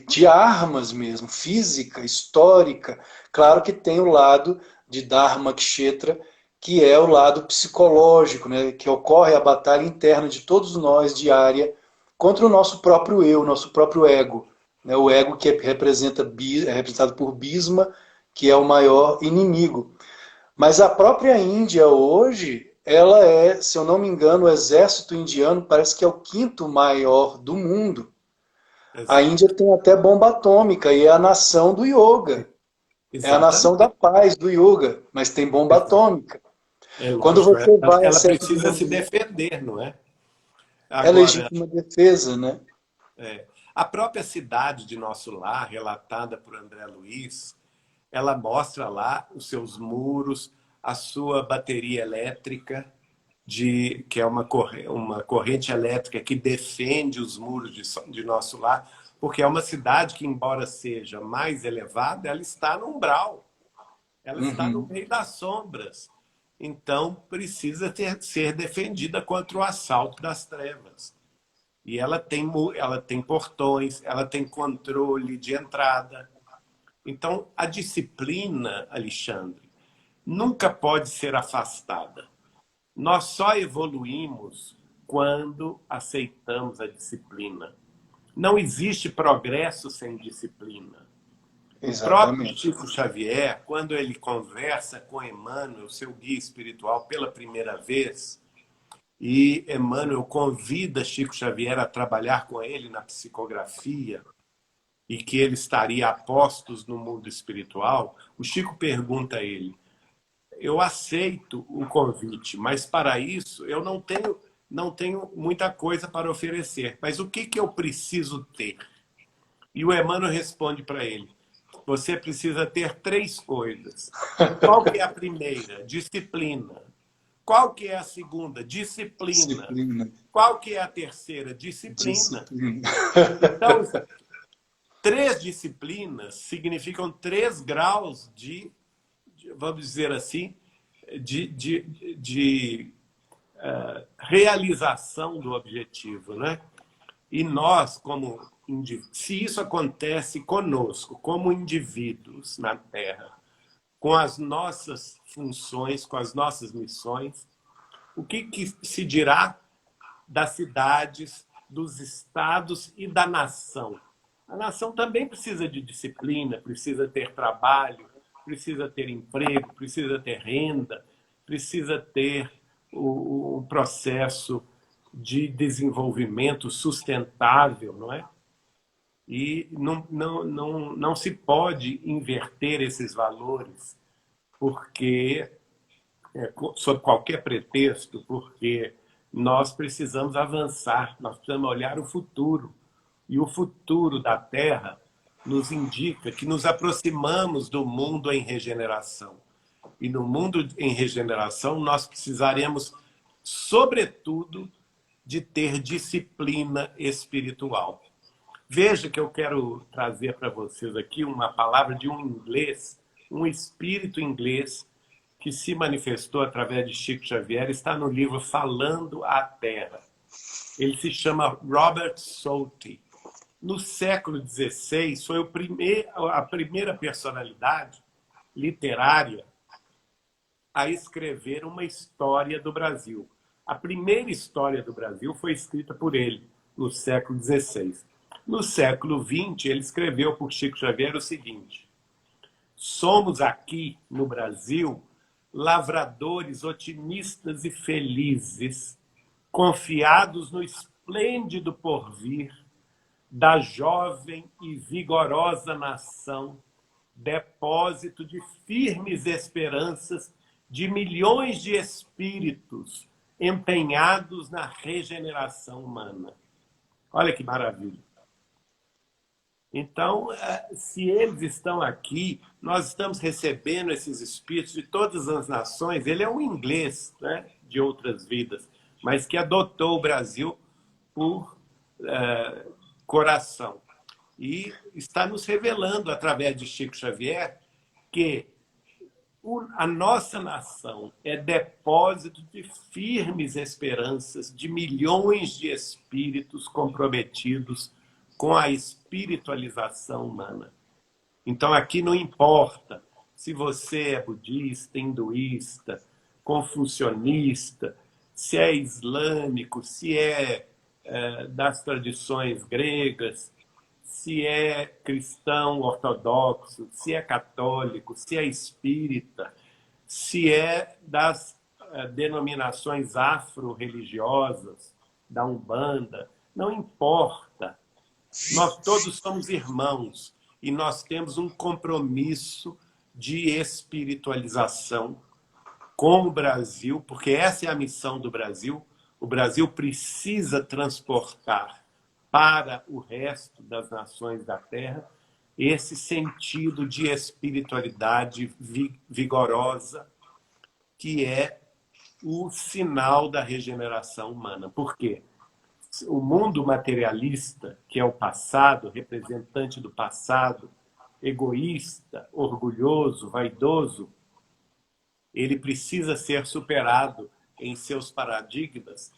de armas mesmo, física, histórica. Claro que tem o lado de Dharma Kshetra, que é o lado psicológico, né, que ocorre a batalha interna de todos nós, diária, contra o nosso próprio eu, nosso próprio ego. Né, o ego que é representado por Bhisma, que é o maior inimigo. Mas a própria Índia hoje, ela é, se eu não me engano, o exército indiano parece que é o 5º maior do mundo. A Exato. Índia tem até bomba atômica e é a nação do yoga. É a nação da Exatamente. paz do yoga, mas tem bomba atômica. É Quando lógico, você vai a ela certos precisa se lugares, defender, não é? é Agora, legítima defesa, né? a própria cidade de Nosso Lar, relatada por André Luiz, ela mostra lá os seus muros, a sua bateria elétrica, que é uma corrente elétrica que defende os muros de Nosso Lar, porque é uma cidade que, embora seja mais elevada, ela está no umbral, ela está no Uhum. meio das sombras. Então, precisa ser defendida contra o assalto das trevas. E ela tem portões, ela tem controle de entrada. Então, a disciplina, Alexandre, nunca pode ser afastada. Nós só evoluímos quando aceitamos a disciplina. Não existe progresso sem disciplina. O próprio Exatamente. Chico Xavier, quando ele conversa com Emmanuel, seu guia espiritual, pela primeira vez, e Emmanuel convida Chico Xavier a trabalhar com ele na psicografia, e que ele estaria a postos no mundo espiritual, o Chico pergunta a ele: eu aceito o convite, mas para isso eu não tenho muita coisa para oferecer. Mas o que eu preciso ter? E o Emmanuel responde para ele: você precisa ter 3 coisas. Qual que é a primeira? Disciplina. Qual que é a segunda? Disciplina. Disciplina. Qual que é a terceira? Disciplina. Disciplina. Então, 3 disciplinas significam 3 graus vamos dizer assim, de realização do objetivo, né? E nós, se isso acontece conosco, como indivíduos na Terra, com as nossas funções, com as nossas missões, o que se dirá das cidades, dos estados e da nação? A nação também precisa de disciplina, precisa ter trabalho, precisa ter emprego, precisa ter renda, precisa ter o processo de desenvolvimento sustentável, não é? E não se pode inverter esses valores porque, sob qualquer pretexto, porque nós precisamos avançar, nós precisamos olhar o futuro. E o futuro da Terra nos indica que nos aproximamos do mundo em regeneração. E no mundo em regeneração, nós precisaremos, sobretudo, de ter disciplina espiritual. Veja que eu quero trazer para vocês aqui uma palavra de um inglês, um espírito inglês, que se manifestou através de Chico Xavier, está no livro Falando à Terra. Ele se chama Robert Southey. No século XVI, foi a primeira personalidade literária a escrever uma história do Brasil. A primeira história do Brasil foi escrita por ele, no século XVI. No século XX, ele escreveu por Chico Xavier o seguinte: somos aqui, no Brasil, lavradores otimistas e felizes, confiados no esplêndido porvir da jovem e vigorosa nação, depósito de firmes esperanças de milhões de espíritos empenhados na regeneração humana. Olha que maravilha. Então, se eles estão aqui, nós estamos recebendo esses espíritos de todas as nações. Ele é um inglês, né, de outras vidas, mas que adotou o Brasil por coração. E está nos revelando, através de Chico Xavier, que a nossa nação é depósito de firmes esperanças de milhões de espíritos comprometidos com a espiritualização humana. Então, aqui não importa se você é budista, hinduísta, confucionista, se é islâmico, se é das tradições gregas, se é cristão ortodoxo, se é católico, se é espírita, se é das denominações afro-religiosas, da Umbanda, não importa. Nós todos somos irmãos e nós temos um compromisso de espiritualização com o Brasil, porque essa é a missão do Brasil. O Brasil precisa transportar para o resto das nações da Terra esse sentido de espiritualidade vigorosa, que é o sinal da regeneração humana. Por quê? O mundo materialista, que é o passado, representante do passado, egoísta, orgulhoso, vaidoso, ele precisa ser superado em seus paradigmas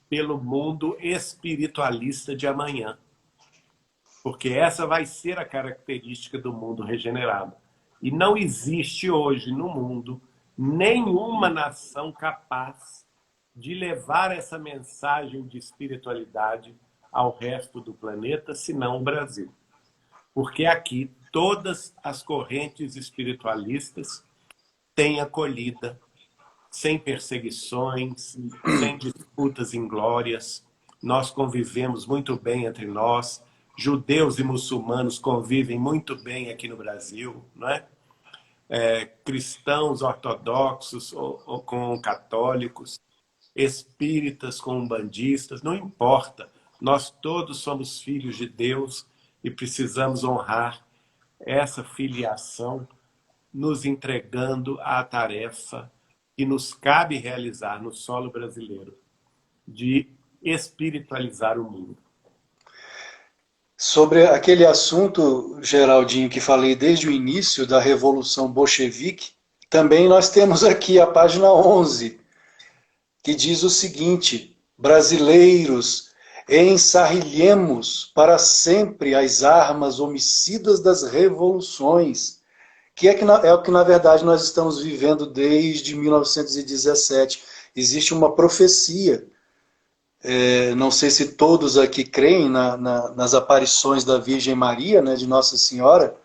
pelo mundo espiritualista de amanhã. Porque essa vai ser a característica do mundo regenerado. E não existe hoje no mundo nenhuma nação capaz de levar essa mensagem de espiritualidade ao resto do planeta, senão o Brasil. Porque aqui todas as correntes espiritualistas têm acolhida, sem perseguições, sem disputas inglórias. Nós convivemos muito bem entre nós. Judeus e muçulmanos convivem muito bem aqui no Brasil, não é? Cristãos ortodoxos ou com católicos, espíritas com umbandistas, não importa. Nós todos somos filhos de Deus e precisamos honrar essa filiação, nos entregando à tarefa que nos cabe realizar no solo brasileiro, de espiritualizar o mundo. Sobre aquele assunto, Geraldinho, que falei desde o início da Revolução Bolchevique, Também nós temos aqui a página 11, que diz o seguinte: brasileiros, ensarrilhemos para sempre as armas homicidas das revoluções, que é o que na verdade nós estamos vivendo desde 1917. Existe uma profecia, não sei se todos aqui creem nas aparições da Virgem Maria, né, de Nossa Senhora,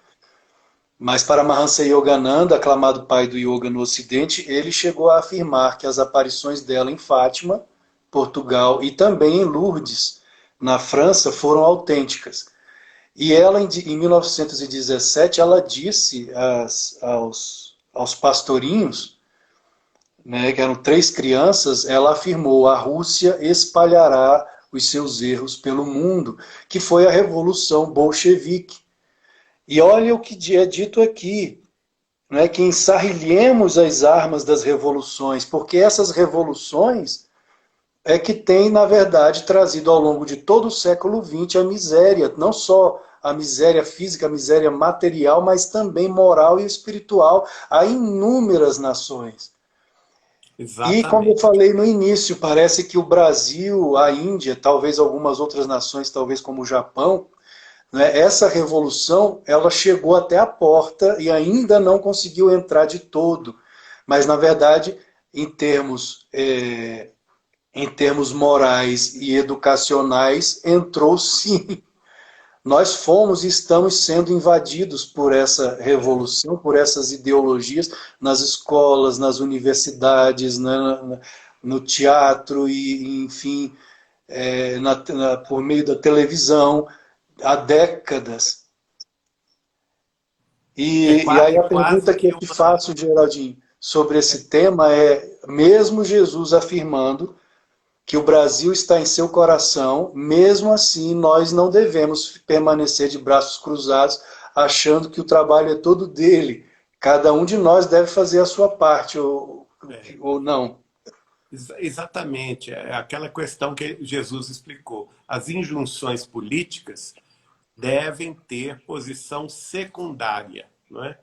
mas Paramahansa Yogananda, aclamado pai do yoga no Ocidente, ele chegou a afirmar que as aparições dela em Fátima, Portugal, e também em Lourdes, na França, foram autênticas. E ela, em 1917, ela disse aos pastorinhos, né, que eram 3 crianças, ela afirmou: a Rússia espalhará os seus erros pelo mundo, que foi a Revolução Bolchevique. E olha o que é dito aqui, né, que ensarrilhemos as armas das revoluções, porque essas revoluções é que têm, na verdade, trazido ao longo de todo o século XX a miséria, não só a miséria física, a miséria material, mas também moral e espiritual a inúmeras nações. E, como eu Exatamente. falei no início, parece que o Brasil, a Índia, talvez algumas outras nações, talvez como o Japão, né, essa revolução ela chegou até a porta e ainda não conseguiu entrar de todo. Mas, na verdade, em termos morais e educacionais, entrou sim. Nós fomos e estamos sendo invadidos por essa revolução, por essas ideologias, nas escolas, nas universidades, no teatro e, enfim, por meio da televisão, há décadas. É E aí quase, a pergunta quase que que eu te uma. faço, Geraldinho, sobre esse tema é, mesmo Jesus afirmando que o Brasil está em seu coração, mesmo assim nós não devemos permanecer de braços cruzados, achando que o trabalho é todo dele. Cada um de nós deve fazer a sua parte, É, ou não. exatamente, é aquela questão que Jesus explicou. As injunções políticas devem ter posição secundária, não é?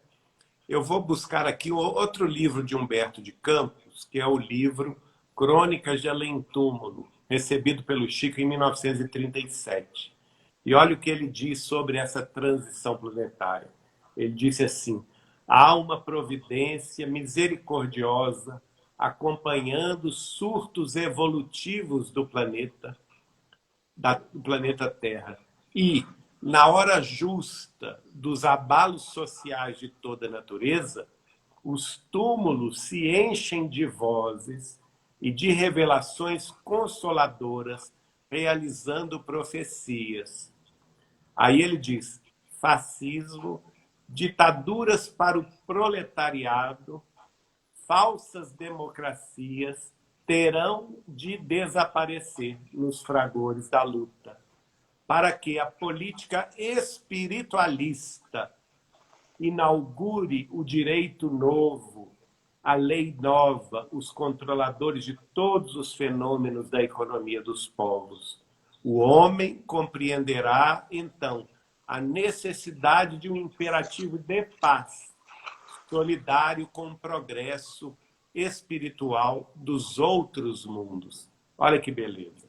Eu vou buscar aqui outro livro de Humberto de Campos, que é o livro Crônicas de Além-Túmulo, recebido pelo Chico em 1937. E olha o que ele diz sobre essa transição planetária. Ele disse assim: há uma providência misericordiosa acompanhando os surtos evolutivos do planeta Terra. E, na hora justa dos abalos sociais de toda a natureza, os túmulos se enchem de vozes e de revelações consoladoras, realizando profecias. Aí ele diz: fascismo, ditaduras para o proletariado, falsas democracias terão de desaparecer nos fragores da luta, para que a política espiritualista inaugure o direito novo, a lei nova, os controladores de todos os fenômenos da economia dos povos. O homem compreenderá, então, a necessidade de um imperativo de paz, solidário com o progresso espiritual dos outros mundos. Olha que beleza.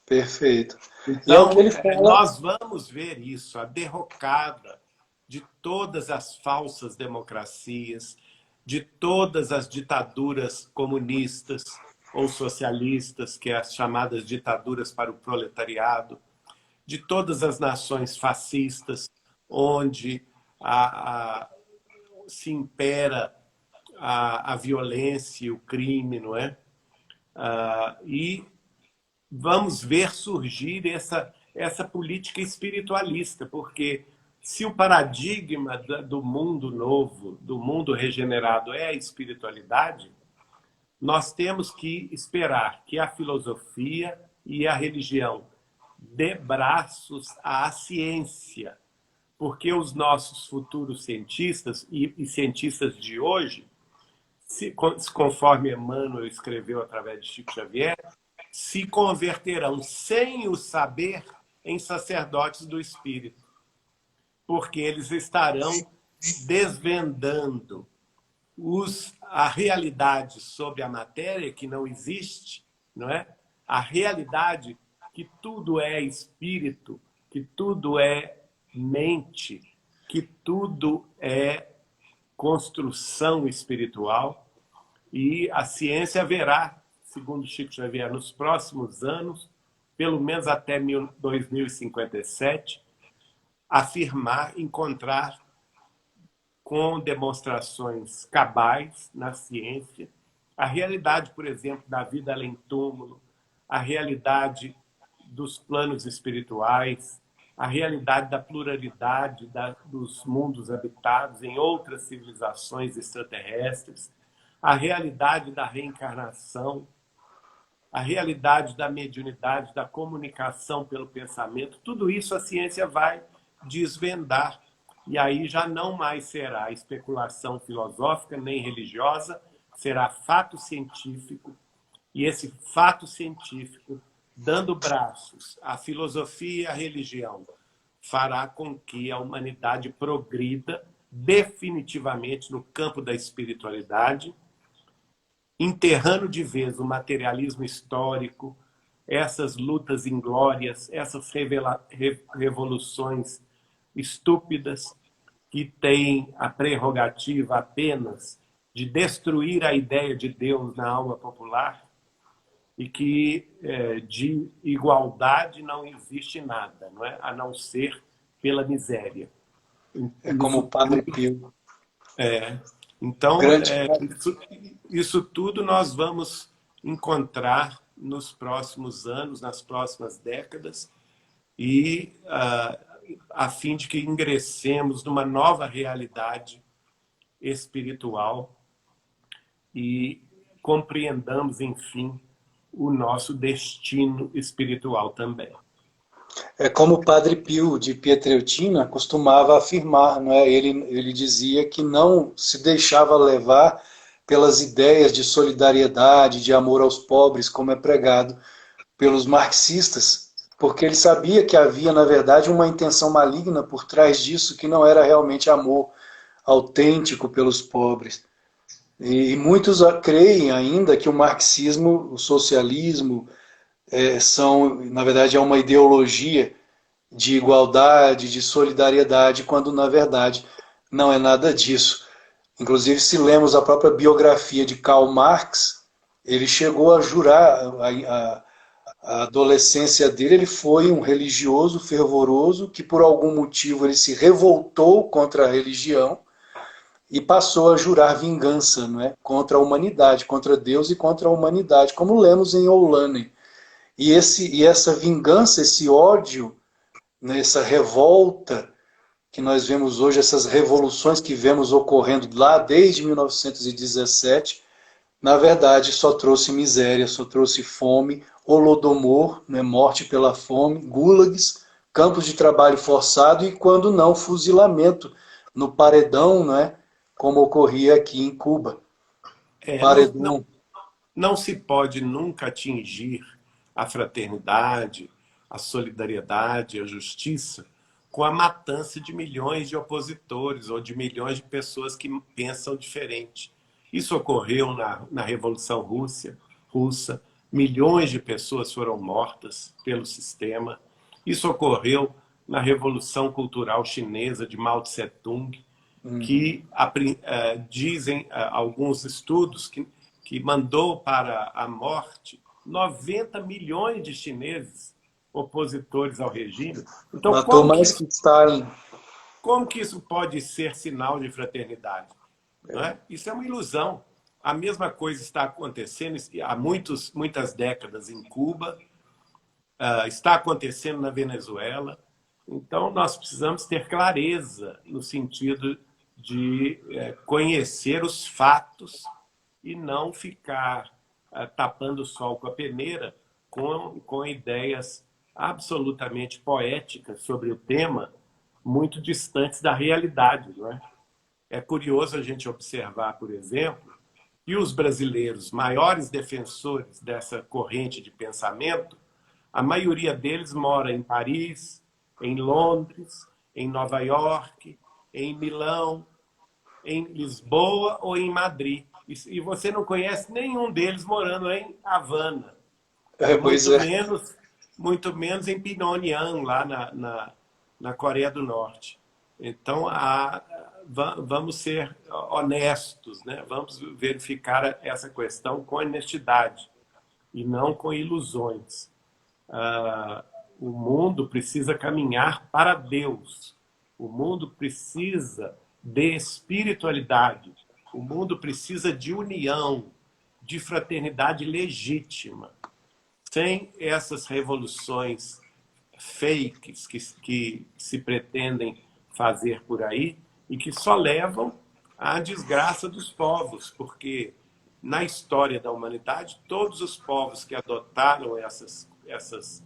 Perfeito. E é o que Então, ele fala. nós vamos ver isso, a derrocada de todas as falsas democracias, de todas as ditaduras comunistas ou socialistas, que é as chamadas ditaduras para o proletariado, de todas as nações fascistas, onde se impera a violência e o crime, não é? E vamos ver surgir essa política espiritualista, porque se o paradigma do mundo novo, do mundo regenerado é a espiritualidade, nós temos que esperar que a filosofia e a religião dê braços à ciência, porque os nossos futuros cientistas e cientistas de hoje, conforme Emmanuel escreveu através de Chico Xavier, se converterão sem o saber em sacerdotes do Espírito, porque eles estarão desvendando a realidade sobre a matéria que não existe, não é? A realidade que tudo é espírito, que tudo é mente, que tudo é construção espiritual. E a ciência verá, segundo Chico Xavier, nos próximos anos, pelo menos até 2057, afirmar, encontrar com demonstrações cabais na ciência, a realidade, por exemplo, da vida além-túmulo, a realidade dos planos espirituais, a realidade da pluralidade dos mundos habitados em outras civilizações extraterrestres, a realidade da reencarnação, a realidade da mediunidade, da comunicação pelo pensamento, tudo isso a ciência vai desvendar. E aí já não mais será especulação filosófica nem religiosa, será fato científico. E esse fato científico, dando braços à filosofia e à religião, fará com que a humanidade progrida definitivamente no campo da espiritualidade, enterrando de vez o materialismo histórico, essas lutas inglórias, essas revoluções estúpidas que têm a prerrogativa apenas de destruir a ideia de Deus na alma popular e que de igualdade não existe nada, não é? A não ser pela miséria. É como o Padre Pio. Então, Grande. isso tudo nós vamos encontrar nos próximos anos, nas próximas décadas, e a fim de que ingressemos numa nova realidade espiritual e compreendamos, enfim, o nosso destino espiritual também. É como o Padre Pio de Pietrelcina costumava afirmar, não é? Ele dizia que não se deixava levar pelas ideias de solidariedade, de amor aos pobres, como é pregado pelos marxistas, porque ele sabia que havia, na verdade, uma intenção maligna por trás disso, que não era realmente amor autêntico pelos pobres. E muitos creem ainda que o marxismo, o socialismo, na verdade, é uma ideologia de igualdade, de solidariedade, quando, na verdade, não é nada disso. Inclusive, se lemos a própria biografia de Karl Marx, ele chegou a jurar, a adolescência dele, ele foi um religioso fervoroso que, por algum motivo, ele se revoltou contra a religião e passou a jurar vingança, não é? Contra a humanidade, contra Deus e contra a humanidade, como lemos em Oulanen. E essa vingança, esse ódio, né, essa revolta que nós vemos hoje, essas revoluções que vemos ocorrendo lá desde 1917, na verdade só trouxe miséria, só trouxe fome, holodomor, né, morte pela fome, gulags, campos de trabalho forçado e, quando não, fuzilamento no paredão, né, como ocorria aqui em Cuba. Paredão. Não se pode nunca atingir a fraternidade, a solidariedade, a justiça com a matança de milhões de opositores ou de milhões de pessoas que pensam diferente. Isso ocorreu na Revolução Russa, milhões de pessoas foram mortas pelo sistema. Isso ocorreu na Revolução Cultural Chinesa de Mao Tse-tung, que dizem alguns estudos que mandou para a morte 90 milhões de chineses opositores ao regime. Então, matou mais que Stalin. Como que isso pode ser sinal de fraternidade? Não é? Isso é uma ilusão. A mesma coisa está acontecendo há muitas décadas em Cuba, está acontecendo na Venezuela. Então, nós precisamos ter clareza no sentido de conhecer os fatos e não ficar tapando o sol com a peneira com ideias absolutamente poéticas sobre o tema, muito distantes da realidade. Não é? É curioso a gente observar, por exemplo, que os brasileiros, maiores defensores dessa corrente de pensamento, a maioria deles mora em Paris, em Londres, em Nova York, em Milão, em Lisboa ou em Madrid. E você não conhece nenhum deles morando em Havana. Pois é. Muito menos em Pyongyang, lá na Coreia do Norte. Então, vamos ser honestos, né? Vamos verificar essa questão com honestidade e não com ilusões. O mundo precisa caminhar para Deus. O mundo precisa de espiritualidade. O mundo precisa de união, de fraternidade legítima. Sem essas revoluções fakes que se pretendem fazer por aí e que só levam à desgraça dos povos, porque na história da humanidade, todos os povos que adotaram essas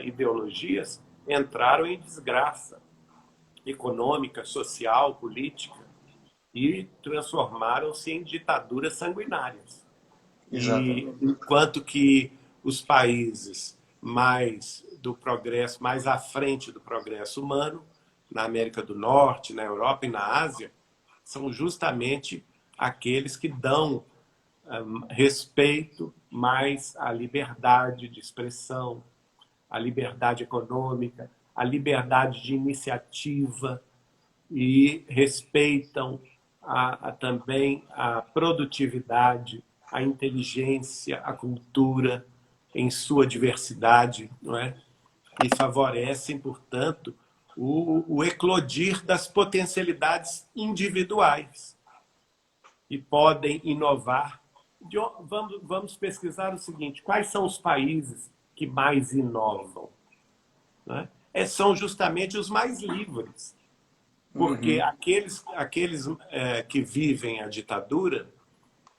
ideologias entraram em desgraça econômica, social, política e transformaram-se em ditaduras sanguinárias. Exatamente. E enquanto que os países mais do progresso, mais à frente do progresso humano, na América do Norte, na Europa e na Ásia, são justamente aqueles que dão respeito mais à liberdade de expressão, à liberdade econômica, à liberdade de iniciativa e respeitam também a produtividade, a inteligência, a cultura em sua diversidade, não é? E favorecem, portanto, o eclodir das potencialidades individuais e podem inovar. Vamos pesquisar o seguinte: quais são os países que mais inovam? Né? São justamente os mais livres, porque aqueles que vivem a ditadura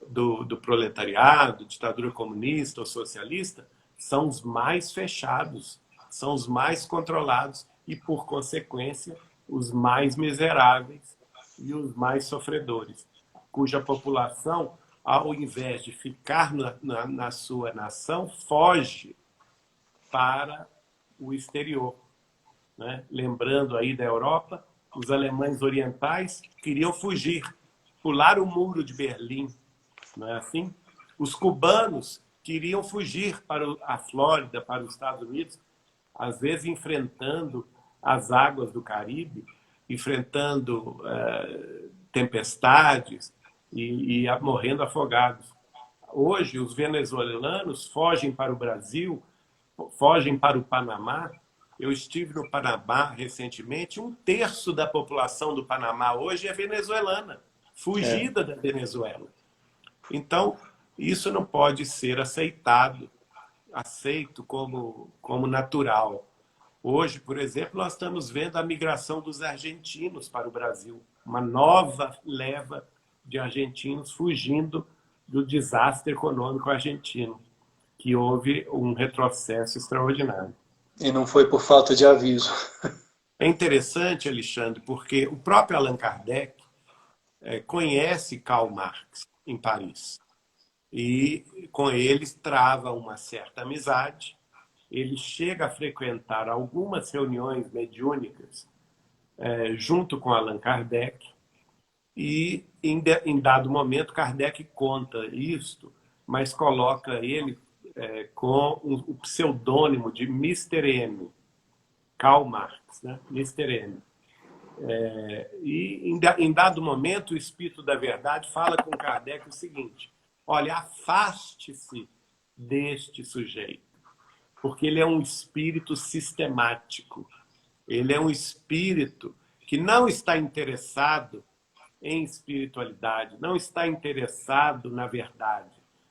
do proletariado, ditadura comunista ou socialista, são os mais fechados, são os mais controlados e, por consequência, os mais miseráveis e os mais sofredores, cuja população, ao invés de ficar na sua nação, foge para o exterior. Né? Lembrando aí da Europa, os alemães orientais queriam fugir, pular o muro de Berlim, não é assim? Os cubanos queriam fugir para a Flórida, para os Estados Unidos, às vezes enfrentando as águas do Caribe, enfrentando tempestades e morrendo afogados. Hoje, os venezuelanos fogem para o Brasil, fogem para o Panamá. Eu estive no Panamá recentemente. 1/3 da população do Panamá hoje é venezuelana, fugida da Venezuela. Então, isso não pode ser aceito como natural. Hoje, por exemplo, nós estamos vendo a migração dos argentinos para o Brasil. Uma nova leva de argentinos fugindo do desastre econômico argentino, que houve um retrocesso extraordinário. E não foi por falta de aviso. É interessante, Alexandre, porque o próprio Allan Kardec conhece Karl Marx em Paris. E com eles trava uma certa amizade. Ele chega a frequentar algumas reuniões mediúnicas junto com Allan Kardec. E, em dado momento, Kardec conta isto, mas coloca ele com o pseudônimo de Mr. M. Karl Marx, né? Mr. M. E, em dado momento, o Espírito da Verdade fala com Kardec o seguinte: olha, afaste-se deste sujeito, porque ele é um espírito sistemático. Ele é um espírito que não está interessado em espiritualidade, não está interessado na verdade,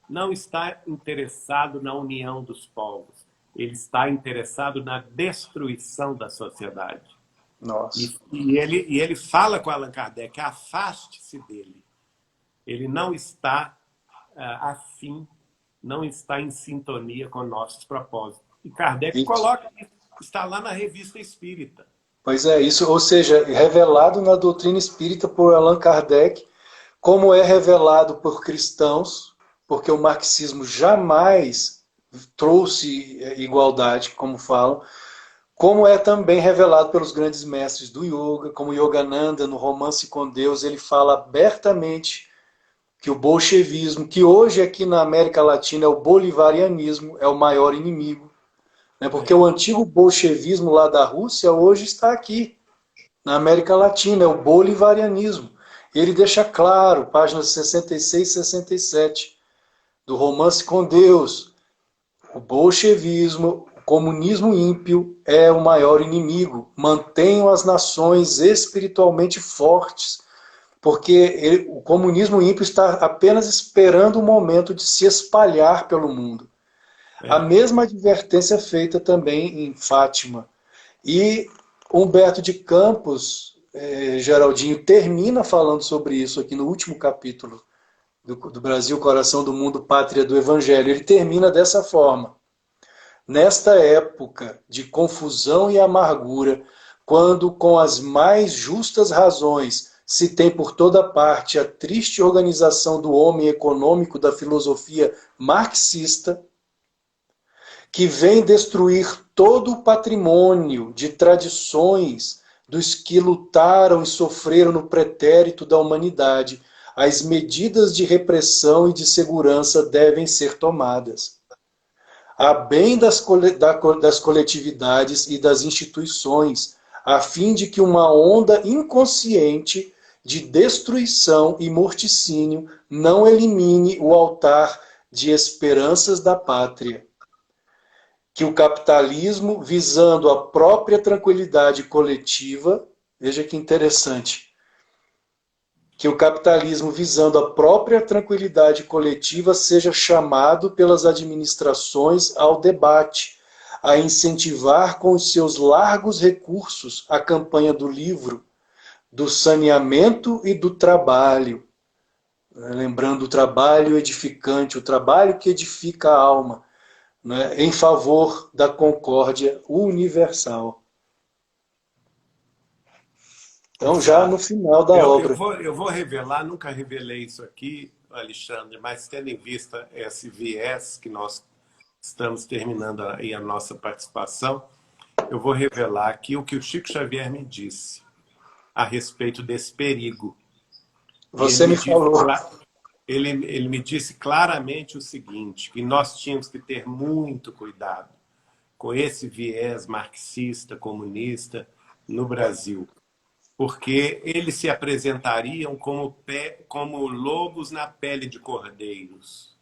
não está interessado na união dos povos. Ele está interessado na destruição da sociedade. Nossa. E ele fala com Allan Kardec: afaste-se dele. Ele não está afim, não está em sintonia com nossos propósitos. E Kardec coloca isso, está lá na Revista Espírita. Pois é, isso, ou seja, revelado na doutrina espírita por Allan Kardec, como é revelado por cristãos, porque o marxismo jamais trouxe igualdade, como falam, como é também revelado pelos grandes mestres do yoga, como Yogananda, no Romance com Deus, ele fala abertamente que o bolchevismo, que hoje aqui na América Latina é o bolivarianismo, é o maior inimigo, né? Porque o antigo bolchevismo lá da Rússia hoje está aqui, na América Latina, é o bolivarianismo. Ele deixa claro, páginas 66 e 67, do Romance com Deus, o bolchevismo, o comunismo ímpio é o maior inimigo. Mantenham as nações espiritualmente fortes, porque o comunismo ímpio está apenas esperando o momento de se espalhar pelo mundo. A mesma advertência feita também em Fátima. E Humberto de Campos, Geraldinho, termina falando sobre isso aqui no último capítulo do Brasil, Coração do Mundo, Pátria do Evangelho. Ele termina dessa forma. Nesta época de confusão e amargura, quando com as mais justas razões se tem por toda parte a triste organização do homem econômico da filosofia marxista, que vem destruir todo o patrimônio de tradições dos que lutaram e sofreram no pretérito da humanidade, as medidas de repressão e de segurança devem ser tomadas. A bem das coletividades e das instituições, a fim de que uma onda inconsciente de destruição e morticínio não elimine o altar de esperanças da pátria. Que o capitalismo, visando a própria tranquilidade coletiva, veja que interessante, que o capitalismo, visando a própria tranquilidade coletiva, seja chamado pelas administrações ao debate, a incentivar com os seus largos recursos a campanha do livro, do saneamento e do trabalho. Lembrando o trabalho edificante, o trabalho que edifica a alma, né, em favor da concórdia universal. Então, já no final da obra. Eu vou revelar, nunca revelei isso aqui, Alexandre, mas tendo em vista esse viés que nós estamos terminando aí a nossa participação, eu vou revelar aqui o que o Chico Xavier me disse a respeito desse perigo. Você me falou. Ele me disse claramente o seguinte, que nós tínhamos que ter muito cuidado com esse viés marxista, comunista no Brasil, porque eles se apresentariam como lobos na pele de cordeiros,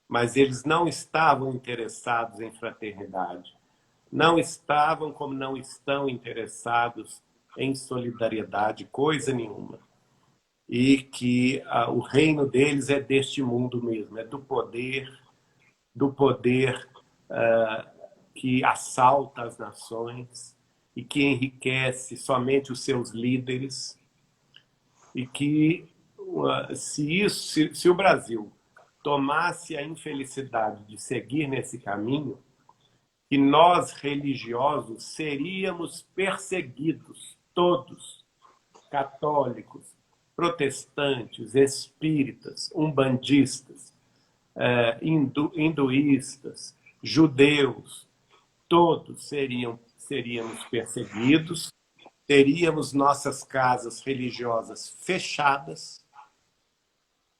mas eles não estavam interessados em fraternidade, não estavam como não estão interessados em solidariedade, coisa nenhuma. E que o reino deles é deste mundo mesmo, é do poder que assalta as nações e que enriquece somente os seus líderes, e que se o Brasil tomasse a infelicidade de seguir nesse caminho, que nós religiosos seríamos perseguidos, todos, católicos, protestantes, espíritas, umbandistas, hinduístas, judeus, todos seríamos perseguidos, teríamos nossas casas religiosas fechadas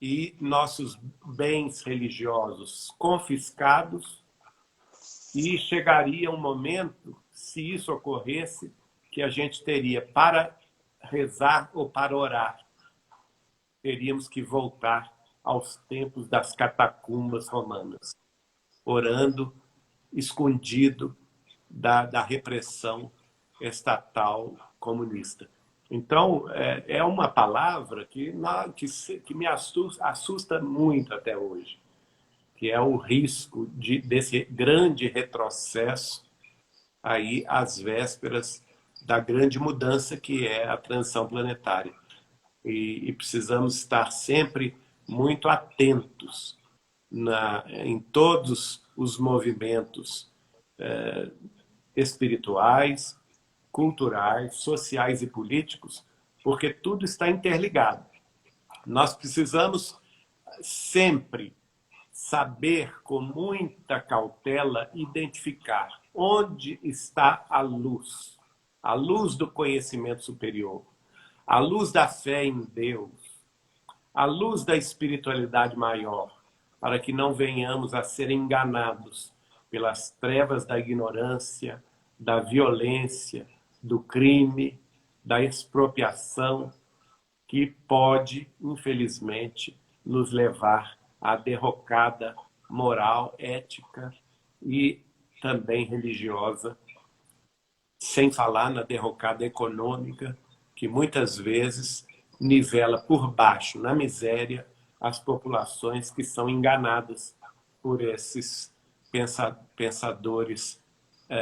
e nossos bens religiosos confiscados, e chegaria um momento, se isso ocorresse, que a gente teria para rezar ou para orar, teríamos que voltar aos tempos das catacumbas romanas, orando, escondido da repressão estatal comunista. Então, é uma palavra que me assusta muito até hoje, que é o risco desse grande retrocesso aí às vésperas da grande mudança que é a transição planetária. E precisamos estar sempre muito atentos em todos os movimentos espirituais, culturais, sociais e políticos, porque tudo está interligado. Nós precisamos sempre saber, com muita cautela, identificar onde está a luz? A luz do conhecimento superior, a luz da fé em Deus, a luz da espiritualidade maior, para que não venhamos a ser enganados pelas trevas da ignorância, da violência, do crime, da expropriação, que pode, infelizmente, nos levar à derrocada moral, ética e também religiosa, sem falar na derrocada econômica, que muitas vezes nivela por baixo, na miséria, as populações que são enganadas por esses pensadores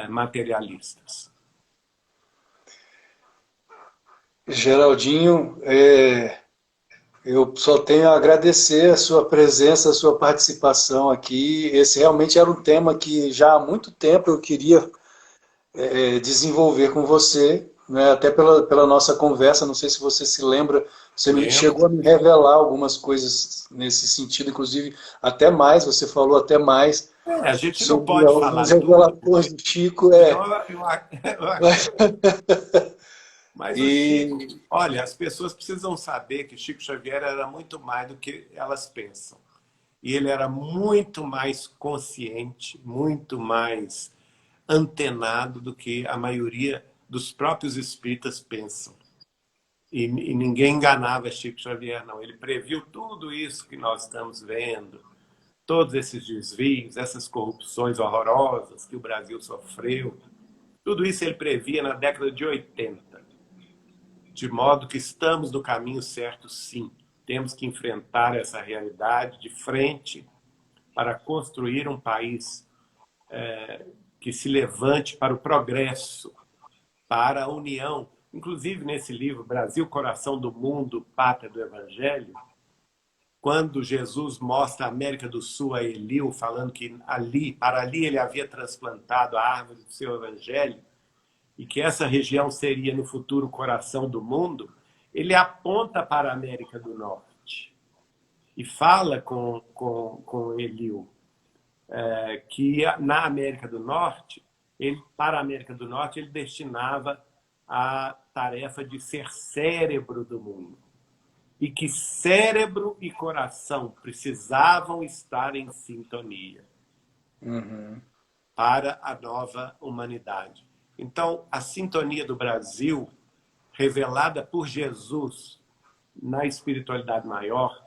materialistas. Geraldinho, eu só tenho a agradecer a sua presença, a sua participação aqui. Esse realmente era um tema que já há muito tempo eu queria desenvolver com você, né? Até pela nossa conversa, não sei se você se lembra, você chegou a me revelar algumas coisas nesse sentido, inclusive até mais, você falou até mais a gente não sobre pode alguns falar revelações do Chico. Mas o Chico, olha, as pessoas precisam saber que Chico Xavier era muito mais do que elas pensam. E ele era muito mais consciente, muito mais antenado do que a maioria dos próprios espíritas pensam. E ninguém enganava Chico Xavier, não. Ele previu tudo isso que nós estamos vendo, todos esses desvios, essas corrupções horrorosas que o Brasil sofreu. Tudo isso ele previa na década de 80. De modo que estamos no caminho certo, sim. Temos que enfrentar essa realidade de frente para construir um país que se levante para o progresso, para a união. Inclusive, nesse livro, Brasil, Coração do Mundo, Pátria do Evangelho, quando Jesus mostra a América do Sul a Eliu, falando que para ali ele havia transplantado a árvore do seu Evangelho, e que essa região seria, no futuro, o coração do mundo, ele aponta para a América do Norte e fala com Eliu que na América do Norte, para a América do Norte, ele destinava a tarefa de ser cérebro do mundo. E que cérebro e coração precisavam estar em sintonia para a nova humanidade. Então, a sintonia do Brasil, revelada por Jesus na espiritualidade maior,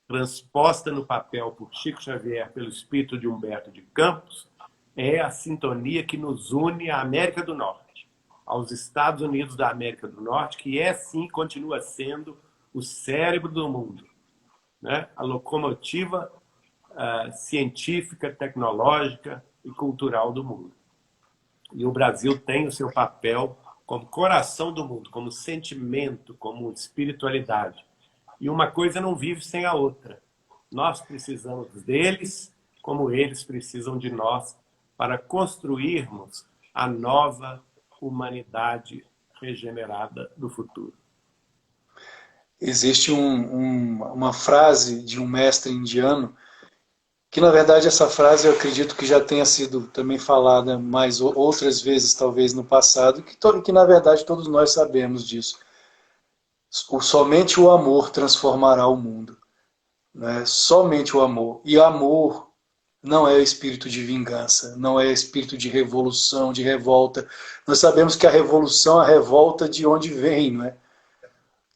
transposta no papel por Chico Xavier pelo espírito de Humberto de Campos, é a sintonia que nos une à América do Norte, aos Estados Unidos da América do Norte, que sim, continua sendo o cérebro do mundo, né? A locomotiva científica, tecnológica e cultural do mundo. E o Brasil tem o seu papel como coração do mundo, como sentimento, como espiritualidade. E uma coisa não vive sem a outra. Nós precisamos deles, como eles precisam de nós, para construirmos a nova humanidade regenerada do futuro. Existe uma frase de um mestre indiano, que na verdade essa frase eu acredito que já tenha sido também falada mais outras vezes, talvez no passado, que na verdade todos nós sabemos disso. Somente o amor transformará o mundo, né? Somente o amor. E amor não é espírito de vingança, não é espírito de revolução, de revolta. Nós sabemos que a revolução, a revolta, de onde vem, não é?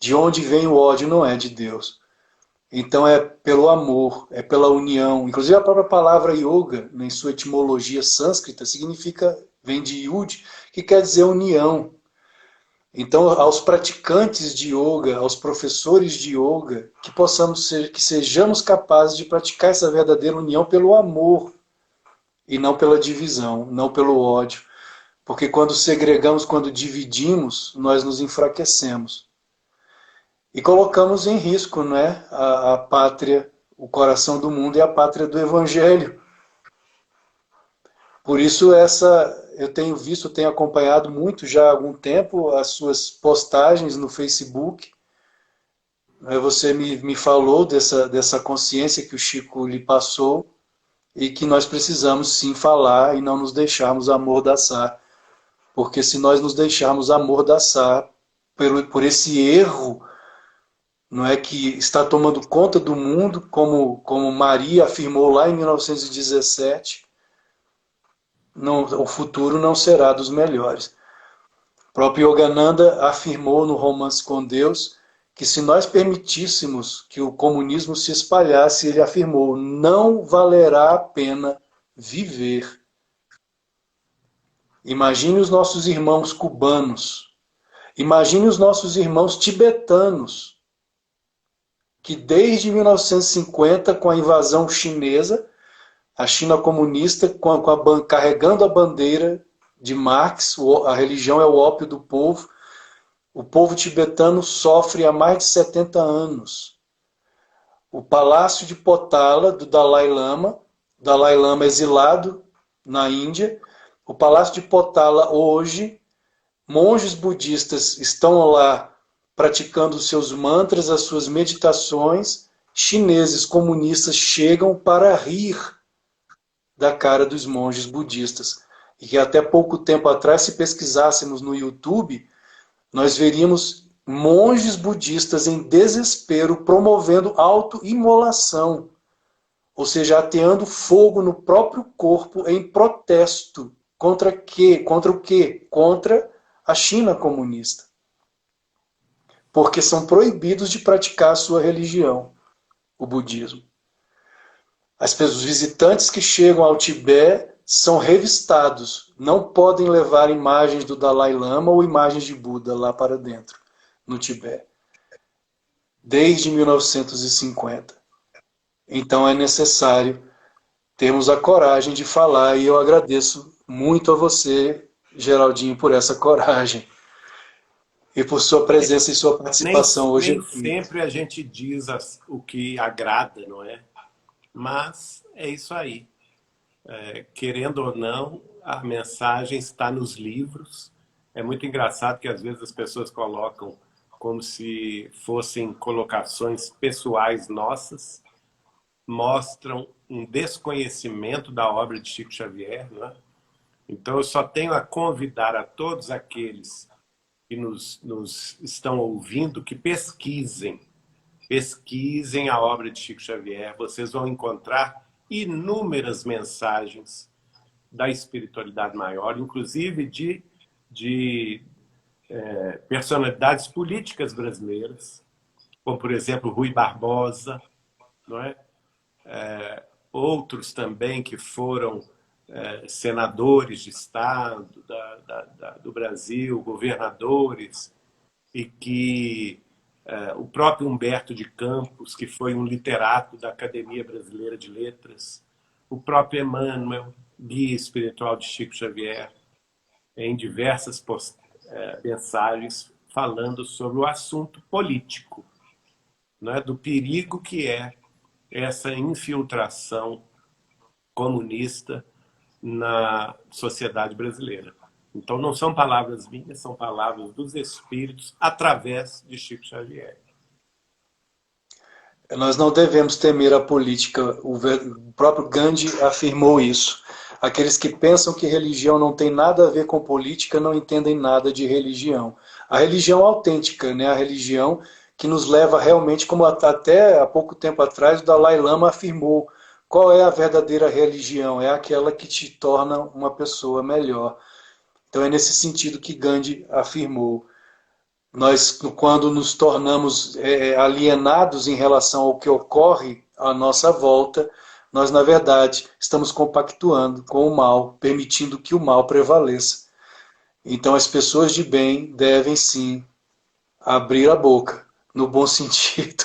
De onde vem o ódio não é de Deus. Então é pelo amor, é pela união. Inclusive a própria palavra yoga, em sua etimologia sânscrita, vem de yud, que quer dizer união. Então, aos praticantes de yoga, aos professores de yoga, que sejamos capazes de praticar essa verdadeira união pelo amor e não pela divisão, não pelo ódio. Porque quando segregamos, quando dividimos, nós nos enfraquecemos. E colocamos em risco, né, a pátria, o coração do mundo e a pátria do Evangelho. Por isso eu tenho acompanhado muito já há algum tempo as suas postagens no Facebook. Você me falou dessa consciência que o Chico lhe passou. e que nós precisamos sim falar e não nos deixarmos amordaçar, porque se nós nos deixarmos amordaçar por esse erro, não é, que está tomando conta do mundo, como Maria afirmou lá em 1917, não, o futuro não será dos melhores. O próprio Yogananda afirmou no Romance com Deus que se nós permitíssemos que o comunismo se espalhasse, ele afirmou, não valerá a pena viver. Imagine os nossos irmãos cubanos, imagine os nossos irmãos tibetanos, que desde 1950, com a invasão chinesa, a China comunista, carregando a bandeira de Marx, a religião é o ópio do povo, o povo tibetano sofre há mais de 70 anos. O palácio de Potala, do Dalai Lama exilado na Índia, o palácio de Potala hoje, monges budistas estão lá praticando seus mantras, as suas meditações, chineses comunistas chegam para rir da cara dos monges budistas. E que até pouco tempo atrás, se pesquisássemos no YouTube, nós veríamos monges budistas em desespero promovendo autoimolação, ou seja, ateando fogo no próprio corpo em protesto contra quê? Contra o quê? Contra a China comunista. Porque são proibidos de praticar a sua religião, o budismo. Os visitantes que chegam ao Tibete são revistados, não podem levar imagens do Dalai Lama ou imagens de Buda lá para dentro, no Tibete. Desde 1950. Então é necessário termos a coragem de falar, e eu agradeço muito a você, Geraldinho, por essa coragem e por sua presença e sua participação hoje Nem aqui. sempre a gente diz o que agrada, não é? Mas é isso aí. Querendo ou não, a mensagem está nos livros. É muito engraçado que às vezes as pessoas colocam como se fossem colocações pessoais nossas, mostram um desconhecimento da obra de Chico Xavier, não é? Então eu só tenho a convidar a todos aqueles que nos estão ouvindo que pesquisem a obra de Chico Xavier. Vocês vão encontrar inúmeras mensagens da espiritualidade maior, inclusive de personalidades políticas brasileiras, como, por exemplo, Rui Barbosa, não é? Outros também que foram senadores de Estado do Brasil, governadores, e que o próprio Humberto de Campos, que foi um literato da Academia Brasileira de Letras, o próprio Emmanuel, guia espiritual de Chico Xavier, em diversas mensagens falando sobre o assunto político, não é? Do perigo que é essa infiltração comunista na sociedade brasileira. Então não são palavras minhas, são palavras dos espíritos através de Chico Xavier. Nós não devemos temer a política. O próprio Gandhi afirmou isso. Aqueles que pensam que religião não tem nada a ver com política não entendem nada de religião. A religião autêntica, né? A religião que nos leva realmente, como até há pouco tempo atrás o Dalai Lama afirmou, qual é a verdadeira religião? É aquela que te torna uma pessoa melhor. Então é nesse sentido que Gandhi afirmou. Nós, quando nos tornamos alienados em relação ao que ocorre à nossa volta, nós, na verdade, estamos compactuando com o mal, permitindo que o mal prevaleça. Então as pessoas de bem devem, sim, abrir a boca, no bom sentido.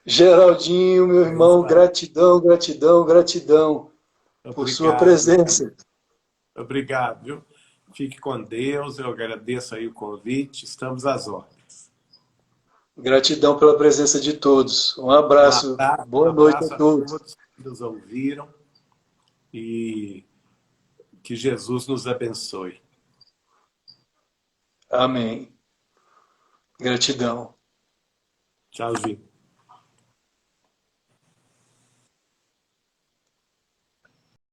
Geraldinho, meu irmão, gratidão, gratidão, gratidão por sua presença. Obrigado, viu? Fique com Deus, eu agradeço aí o convite, estamos às ordens. Gratidão pela presença de todos. Um abraço, boa noite a todos que nos ouviram e que Jesus nos abençoe. Amém. Gratidão. Tchauzinho.